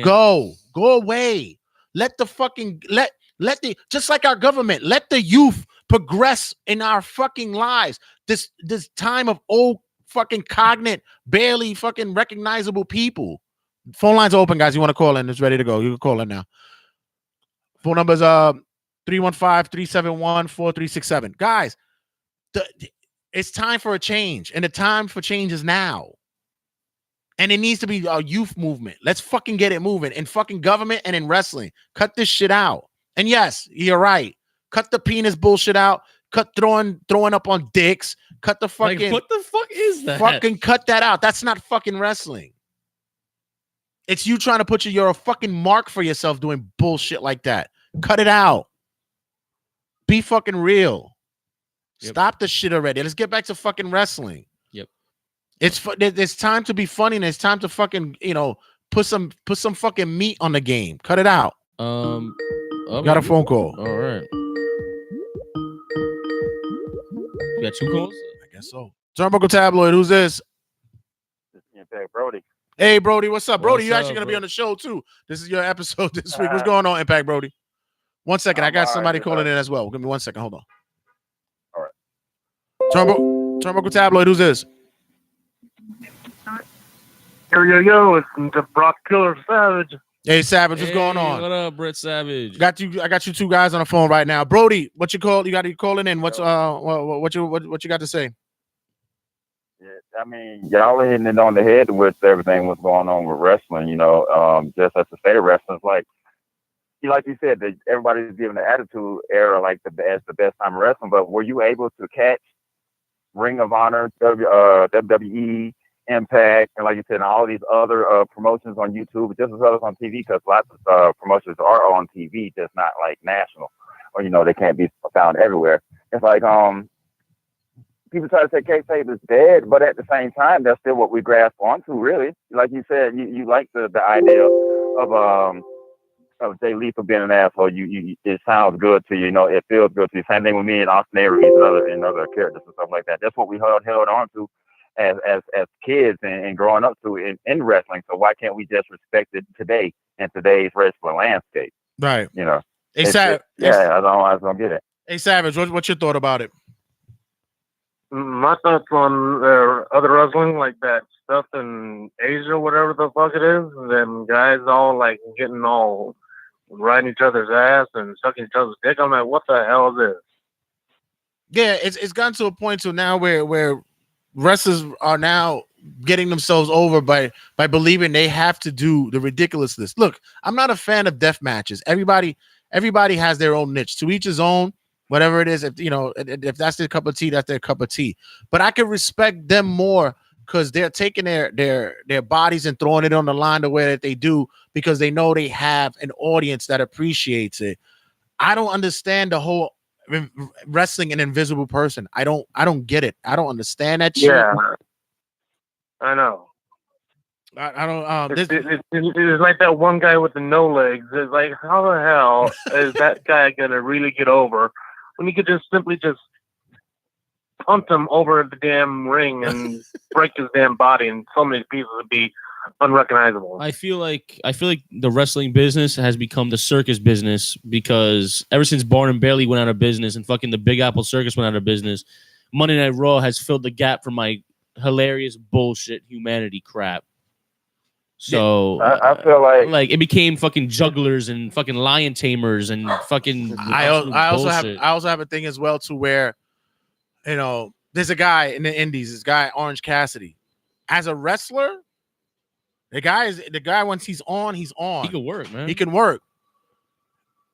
Go away. Let the fucking just like our government, let the youth progress in our fucking lives. This time of old fucking cognate, barely fucking recognizable people. Phone lines are open, guys. You want to call in? It's ready to go. You can call in now. Phone numbers 315-371-4367. Guys, it's time for a change, and the time for change is now. And it needs to be a youth movement. Let's fucking get it moving in fucking government and in wrestling. Cut this shit out. And yes, you're right. Cut the penis bullshit out. Cut throwing up on dicks. Cut the fucking. Like, what the fuck is that? Fucking cut that out. That's not fucking wrestling. It's you trying to put you're a fucking mark for yourself doing bullshit like that. Cut it out. Be fucking real. Yep. Stop the shit already. Let's get back to fucking wrestling. It's time to be funny, and it's time to fucking, put some fucking meat on the game. Cut it out. Got a phone call. All right. You got 2 calls? I guess so. Turnbuckle Tabloid, who's this? Impact Brody. Hey, Brody, what's up? Brody, What's you're actually up, going to be bro? on the show, too. This is your episode this week. What's going on, Impact Brody? 1 second. I got somebody calling in as well. Give me 1 second. Hold on. All right. Turnbuckle Tabloid. Who's this? Yo, it's the Brock Killer Savage. Hey, Savage, what's going Hey, on? What up, Brett Savage? I got you two guys on the phone right now. Brody, what you call? You calling in? What you got to say? Yeah, I mean, y'all are hitting it on the head with everything what's going on with wrestling. Just as the state of wrestling, like you said, that everybody's giving the attitude era like as the best time of wrestling. But were you able to catch Ring of Honor, WWE, Impact, and like you said, all these other promotions on YouTube, just as well as on TV? Because lots of promotions are on TV, just not like national, or they can't be found everywhere. It's like people try to say kayfabe is dead, but at the same time, that's still what we grasp onto, really. Like you said, you like the idea of Jay Lethal being an asshole. It sounds good to you, it feels good to you. Same thing with me and Austin Aries and other characters and stuff like that. That's what we held on to as kids and growing up to in wrestling. So why can't we just respect it today in today's wrestling landscape? Right. Hey, I don't get it. Hey, Savage, what's your thought about it? My thoughts on other wrestling, like that stuff in Asia, whatever the fuck it is, them guys all like getting all riding each other's ass and sucking each other's dick. I'm like, what the hell is this? Yeah, it's gotten to a point to now where wrestlers are now getting themselves over by believing they have to do the ridiculousness. Look, I'm not a fan of death matches. Everybody has their own niche. To each his own. Whatever it is, if that's their cup of tea, that's their cup of tea. But I can respect them more because they're taking their bodies and throwing it on the line the way that they do because they know they have an audience that appreciates it. I don't understand the whole wrestling an invisible person. I don't get it. I don't understand that shit. Yeah, I know. I don't. It's like that one guy with the no legs. It's like, how the hell is that guy gonna really get over when you could just simply punt him over the damn ring and break his damn body, and so many pieces would be unrecognizable. I feel like the wrestling business has become the circus business because ever since Barn and Bailey went out of business and fucking the Big Apple Circus went out of business, Monday Night Raw has filled the gap for my hilarious bullshit humanity crap. So I feel like it became fucking jugglers and fucking lion tamers and fucking. I also have a thing as well to where, there's a guy in the Indies. This guy Orange Cassidy, as a wrestler, the guy once he's on. He can work, man. He can work.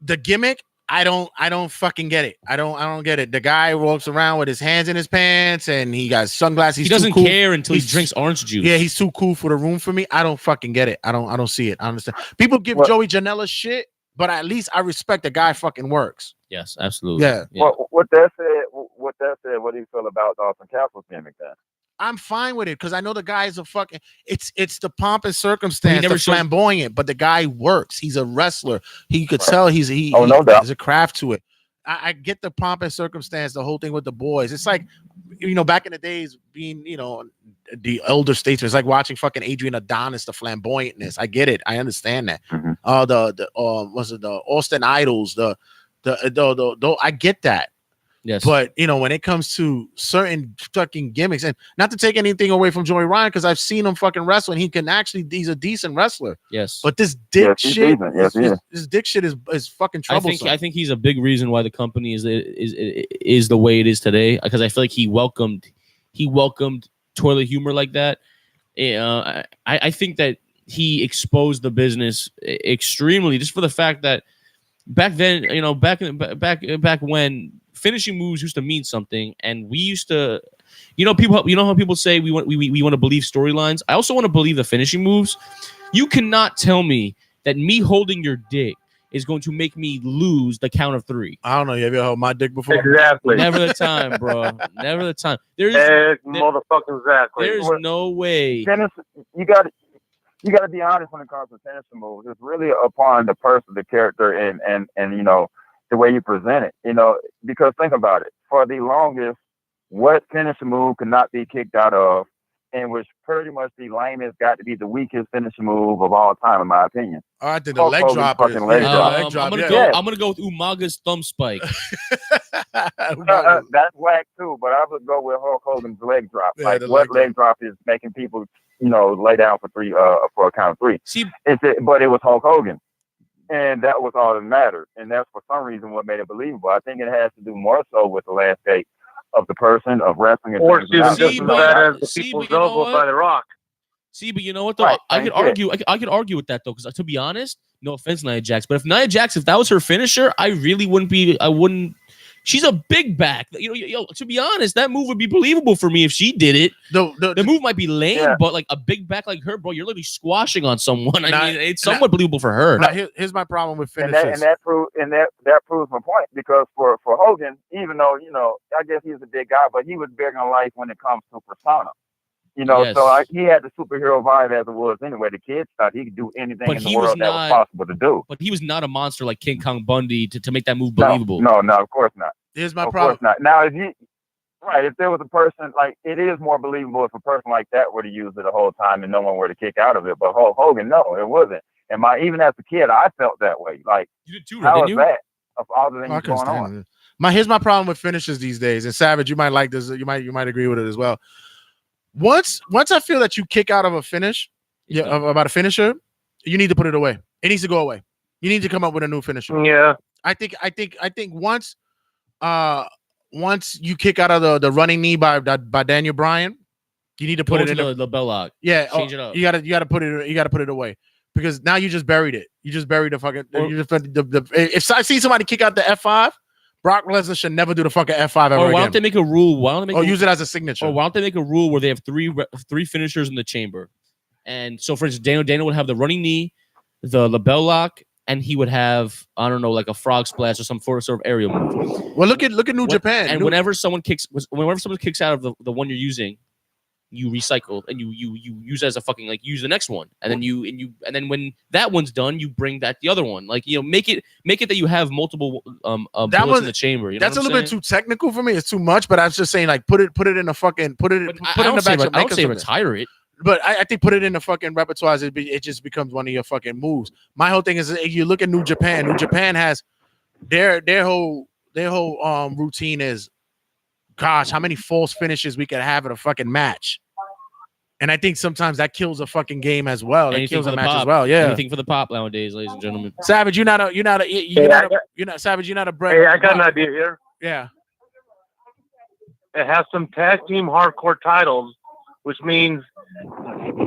The gimmick, I don't fucking get it. I don't get it. The guy walks around with his hands in his pants and he got sunglasses. He doesn't care until he drinks orange juice. Yeah, he's too cool for the room for me. I don't fucking get it. I don't see it. I understand. People give Joey Janela shit, but at least I respect the guy fucking works. Yes, absolutely. Yeah. Well, with that said, what do you feel about Dawson Castle's gimmick then? I'm fine with it because I know the guy is a fucking. It's the pomp and circumstance, the flamboyant, but the guy works. He's a wrestler. He could tell no doubt. There's a craft to it. I get the pomp and circumstance, the whole thing with the boys. It's like, back in the days, being the elder statesman. It's like watching fucking Adrian Adonis, the flamboyantness. I get it. I understand that. Mm-hmm. The Austin Idols, I get that. Yes. But when it comes to certain fucking gimmicks, and not to take anything away from Joey Ryan, because I've seen him fucking wrestle, and he's a decent wrestler. Yes. But this dick shit, this dick shit is fucking troublesome. I think he's a big reason why the company is the way it is today. Because I feel like he welcomed toilet humor like that. I think that he exposed the business extremely, just for the fact that back then, back when finishing moves used to mean something, and we used to, people, how people say we want to believe storylines. I also want to believe the finishing moves. You cannot tell me that me holding your dick is going to make me lose the count of 3. I don't know. You ever held my dick before? Exactly. Never the time, bro. Never the time. Motherfucking exactly. There's no way. Tennis, you got to be honest when it comes to tennis moves. It's really upon the person, the character, and the way you present it, because think about it. For the longest, what finishing move could not be kicked out of and which pretty much the lamest, got to be the weakest finishing move of all time, in my opinion. Oh, I think the Hulk leg Hogan's drop fucking is leg yeah, drop. the leg drop. I'm gonna yeah. go. Yeah. I'm gonna go with Umaga's thumb spike. That's whack too, but I would go with Hulk Hogan's leg drop. Yeah, Like, the what leg leg drop is making people, lay down for a count of three. See, But it was Hulk Hogan, and that was all that mattered. And that's for some reason what made it believable. I think it has to do more so with the landscape of the person, of wrestling, and Or things she like was that. just as but- bad as the see, people's but you know elbow what? by The Rock. See, but you know what though? Right, I same could shit. argue. I could argue with that though, because to be honest, no offense, Nia Jax, but if Nia Jax, if that was her finisher, I really wouldn't be. I wouldn't. She's a big back. To be honest, that move would be believable for me if she did it. The move might be lame, Yeah. but like a big back like her, bro, you're literally squashing on someone. I Nah, mean, it's somewhat believable for her. Now, here's my problem with And finishes. that proves my point, because for Hogan, even though I guess he's a big guy, but he was big on life when it comes to persona. Yes. So he had the superhero vibe as it was anyway. The kids thought he could do anything But in the he was world that not- was possible to do. But he was not a monster like King Kong Bundy to make that move No, believable. no, of course not. Here's my Of problem. course not. Now, if there was a person, like, it is more believable if a person like that were to use it the whole time and no one were to kick out of it. But Hulk Hogan, no, it wasn't. And even as a kid, I felt that way. Like, You did too, how didn't is you? that of all the I things couldn't going stand on? it. Here's my problem with finishes these days. And Savage, you might like this. You might agree with it as well. Once I feel that you kick out of a finish, about a finisher, you need to put it away. It needs to go away. You need to come up with a new finisher. Yeah. I think once you kick out of the running knee by Daniel Bryan, you need to put Go it in to the bell lock. yeah. Change it up. You gotta put it away, because now you just buried it. You just buried the fucking. If I see somebody kick out the F5, Brock Lesnar should never do the fucking F5 ever Or why again. don't they make a rule? Why don't they make Use it as a signature. Or why don't they make a rule where they have three finishers in the chamber? And so, for instance, Daniel would have the running knee, the label lock, and he would have, I don't know, like a frog splash or some sort of aerial move. Well, look at New Japan. And whenever someone kicks out of the one you're using, you recycle and you use it as a fucking, like, use the next one, and then when that one's done, you bring back the other one. Like, make it that you have multiple bullets in the chamber. You know that's a little bit too technical for me. It's too much. But I was just saying, like, put it in the fucking put it in the back. I don't say retire it. But I think put it in the fucking repertoire. It just becomes one of your fucking moves. My whole thing is, if you look at New Japan. New Japan has their whole routine is, gosh, how many false finishes we could have in a fucking match. And I think sometimes that kills a fucking game as well. It kills a match as well. Yeah. Anything for the pop nowadays, ladies and gentlemen. Savage, you're not Savage. You're not a bread. Hey, I got an idea here. Yeah. It has some tag team hardcore titles, which means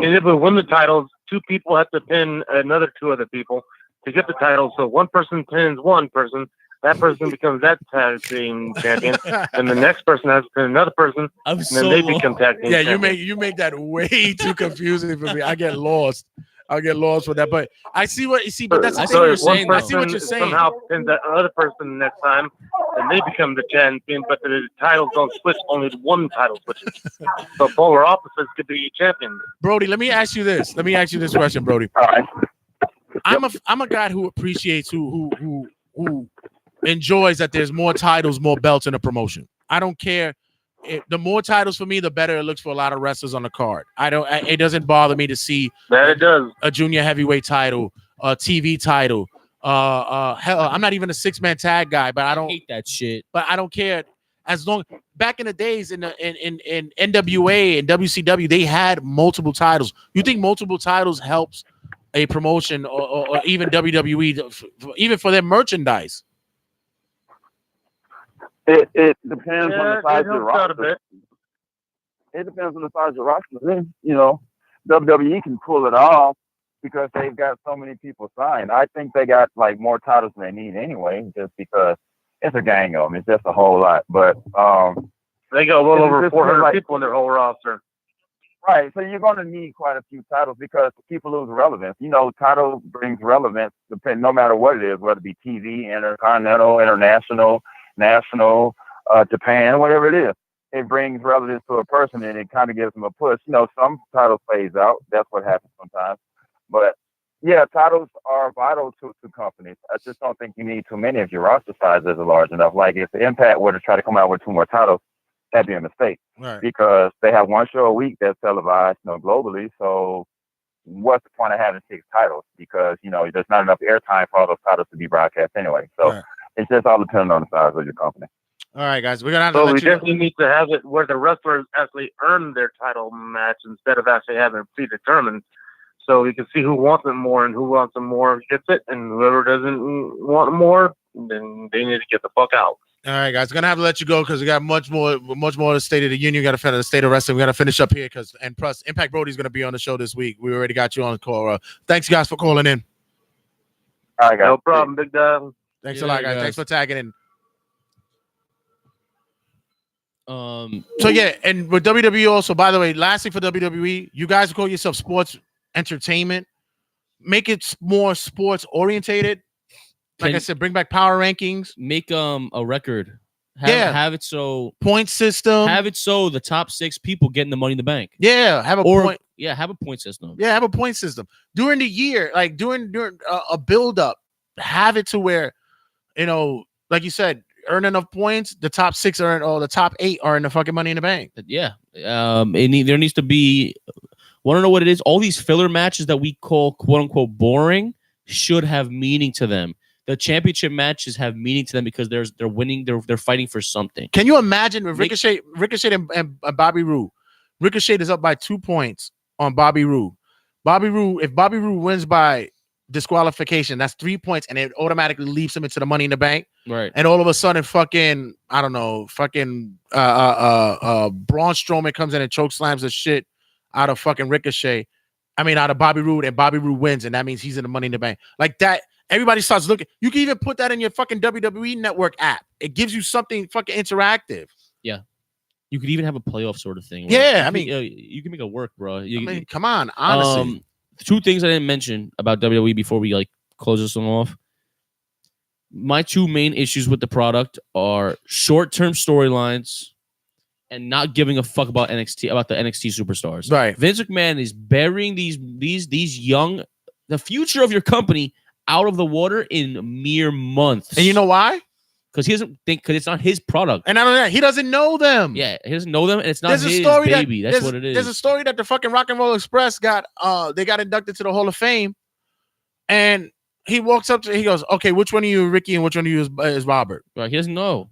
if we win the titles, two people have to pin two other people to get the title. So one person pins one person, that person becomes that tag team champion, and the next person has to pin another person, and then they become tag team champions. you make that way too confusing for me. I get lost. I'll get lost with that. But I see what you see. But that's the thing you're saying. I see what you're saying. Somehow pins that other person next time, and they become the champion. But the titles don't switch. Only one title switches. So polar opposites could be champions. Brody, let me ask you this. Let me ask you this question, Brody. All right. I'm a guy who appreciates who enjoys that there's more titles, more belts in a promotion. I don't care. The more titles for me, the better it looks for a lot of wrestlers on the card. It doesn't bother me to see that it does a junior heavyweight title, a TV title. Hell, I'm not even a 6-man tag guy, but I hate that shit. But I don't care. As long back in the days in NWA and WCW, they had multiple titles. You think multiple titles helps a promotion or even WWE, even for their merchandise? It depends on the size of your roster. It depends on the size of your roster. Then, WWE can pull it off because they've got so many people signed. I think they got like more titles than they need anyway, just because it's a gang of them. It's just a whole lot. But they got well over 400 people in their whole roster. Right. So you're going to need quite a few titles because people lose relevance. Title brings relevance no matter what it is, whether it be TV, intercontinental, international, national, Japan, whatever it is. It brings relevance to a person and it kind of gives them a push. Some titles phase out. That's what happens sometimes. But yeah, titles are vital to companies. I just don't think you need too many if your roster size isn't large enough. Like if the Impact were to try to come out with 2 more titles, That'd be a mistake Right. because they have one show a week that's televised, globally. So what's the point of having 6 titles? Because there's not enough airtime for all those titles to be broadcast anyway. So Right. it's just all depending on the size of your company. All right, guys, we're gonna have to So let we you go. definitely need to have it where the wrestlers actually earn their title match instead of actually having it predetermined. So we can see who wants it more and who wants it more gets it, and whoever doesn't want more, then they need to get the fuck out. All right, guys, we're gonna have to let you go because we got much more of the State of the Union. We got to finish the State of Wrestling. We got to finish up here and plus Impact Brody's gonna be on the show this week. We already got you on the call. Thanks, guys, for calling in. All right, guys. No problem, big dog. Thanks a lot, guys. Thanks for tagging in. So yeah, and with WWE also, by the way, lastly for WWE, you guys call yourself sports entertainment. Make it more sports orientated. Like I said, bring back power rankings. Make a record. Have it so point system. Have it so the top 6 people getting the Money in the Bank. Yeah, have a point. Yeah, have a point system. Yeah, have a point system during the year, like during a build up. Have it to where, like you said, earn enough points. The top 6 are, or the top 8 are in the fucking Money in the Bank. Yeah, there needs to be. Want to know what it is? All these filler matches that we call "quote unquote" boring should have meaning to them. The championship matches have meaning to them because they're winning. They're fighting for something. Can you imagine with Ricochet and Bobby Roode? Ricochet is up by 2 points on Bobby Roode. If Bobby Roode wins by disqualification, that's 3 points, and it automatically leaps him into the Money in the Bank. Right. And all of a sudden, Braun Strowman comes in and choke slams the shit out of fucking Ricochet. Out of Bobby Roode, and Bobby Roode wins, and that means he's in the Money in the Bank. Like that. Everybody starts looking. You can even put that in your fucking WWE Network app. It gives you something fucking interactive. Yeah. You could even have a playoff sort of thing. Yeah, you can make it work, bro. Come on, honestly. 2 things I didn't mention about WWE before we close this one off. My 2 main issues with the product are short-term storylines and not giving a fuck about the NXT superstars. Right. Vince McMahon is burying these young, the future of your company out of the water in mere months. And you know why? Because he doesn't think, because it's not his product. And not only that, he doesn't know them. Yeah, he doesn't know them, and it's not his baby. That's what it is. There's a story that the fucking Rock and Roll Express got inducted to the Hall of Fame, and he walks up he goes, okay, which one of you is Ricky and which one of you is Robert? Right, he doesn't know.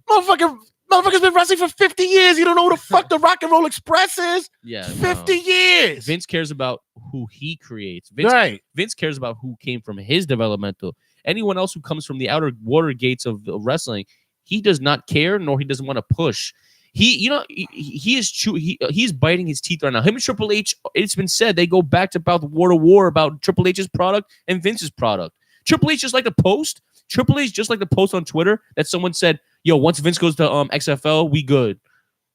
Motherfucker's been wrestling for 50 years. You don't know who the fuck the Rock and Roll Express is? Yeah. 50 years. Vince cares about who he creates. Vince cares about who came from his developmental. Anyone else who comes from the outer water gates of wrestling, he does not care, nor he doesn't want to push. He's biting his teeth right now. Him and Triple H, it's been said, they go back to about war about Triple H's product and Vince's product. Triple H just like to post. Triple H just like to post on Twitter that someone said, yo, once Vince goes to XFL, we good.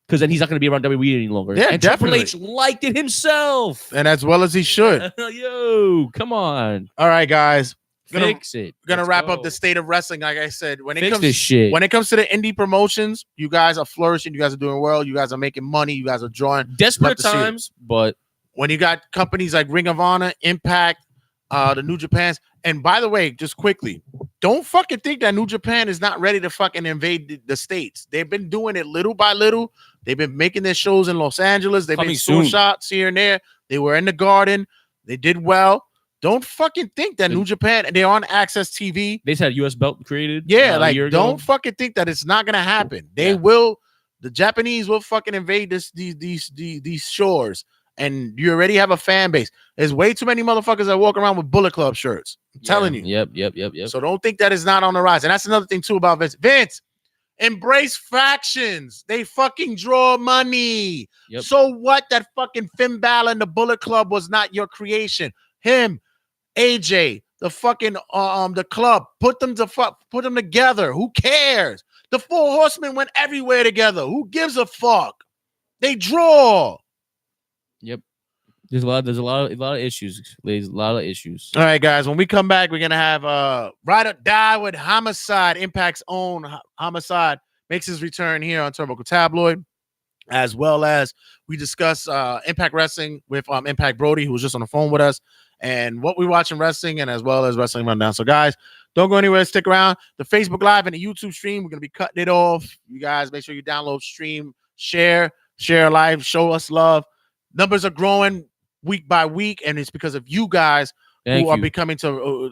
Because then he's not going to be around WWE any longer. Yeah, and definitely. Triple H liked it himself. And as well as he should. Yo, come on. All right, guys. Fix it. We're gonna wrap up the State of Wrestling. Like I said, when it comes to the indie promotions, you guys are flourishing. You guys are doing well. You guys are making money. You guys are drawing. Desperate times, but when you got companies like Ring of Honor, Impact, the New Japans, and by the way, just quickly, don't fucking think that New Japan is not ready to fucking invade the States. They've been doing it little by little. They've been making their shows in Los Angeles. They've been doing shots here and there. They were in the Garden. They did well. Don't fucking think that New Japan, they're on Access TV. They just had US belt created. Yeah, like don't fucking think that it's not gonna happen. They will. The Japanese will fucking invade these shores, and you already have a fan base. There's way too many motherfuckers that walk around with Bullet Club shirts. I'm telling you. Yep. So don't think that is not on the rise. And that's another thing too about Vince. Vince, embrace factions. They fucking draw money. Yep. So what? That fucking Finn Balor and the Bullet Club was not your creation. Him, AJ, the fucking the club, put them together. Who cares? The Four Horsemen went everywhere together. Who gives a fuck? They draw. Yep. There's a lot of issues. There's a lot of issues. All right, guys. When we come back, we're gonna have Ride or Die with Homicide, Impact's own Homicide, makes his return here on Turnbuckle Tabloid, as well as we discuss Impact Wrestling with Impact Brody, who was just on the phone with us, and what we watch in wrestling, and as well as Wrestling Rundown. So, guys, don't go anywhere. Stick around. The Facebook Live and the YouTube stream, we're going to be cutting it off. You guys, make sure you download, stream, share live, show us love. Numbers are growing week by week, and it's because of you guys who are becoming to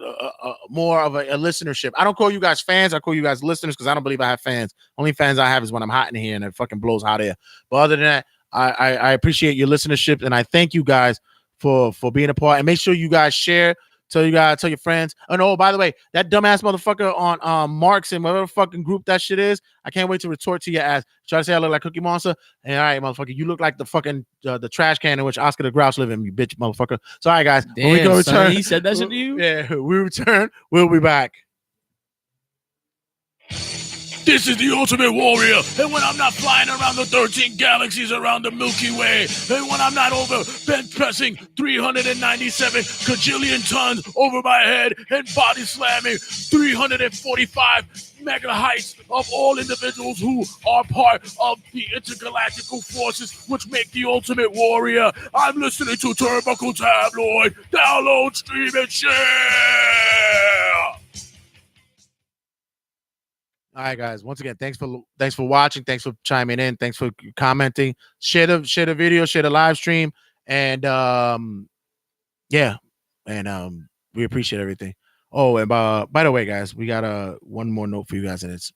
more of a listenership. I don't call you guys fans. I call you guys listeners because I don't believe I have fans. Only fans I have is when I'm hot in here and it fucking blows hot air. But other than that, I appreciate your listenership, and I thank you guys for being a part. And make sure you guys share. Tell your friends. And oh, by the way, that dumbass motherfucker on Marks and whatever fucking group that shit is, I can't wait to retort to your ass. Try to say I look like Cookie Monster. And all right, motherfucker, you look like the fucking the trash can in which Oscar the Grouch live in, you bitch motherfucker. So all right, guys, when we go return, he said that shit to you. Yeah, we return. We'll be back. This is the Ultimate Warrior, and when I'm not flying around the 13 galaxies around the Milky Way, and when I'm not over bench pressing 397 kajillion tons over my head and body slamming 345 mega heights of all individuals who are part of the intergalactical forces which make the Ultimate Warrior, I'm listening to Turnbuckle Tabloid. Download, stream, and share! All right, guys. Once again, thanks for watching. Thanks for chiming in. Thanks for commenting. Share the video, share the live stream, and yeah, and we appreciate everything. Oh, and by the way, guys, we got one more note for you guys, and it's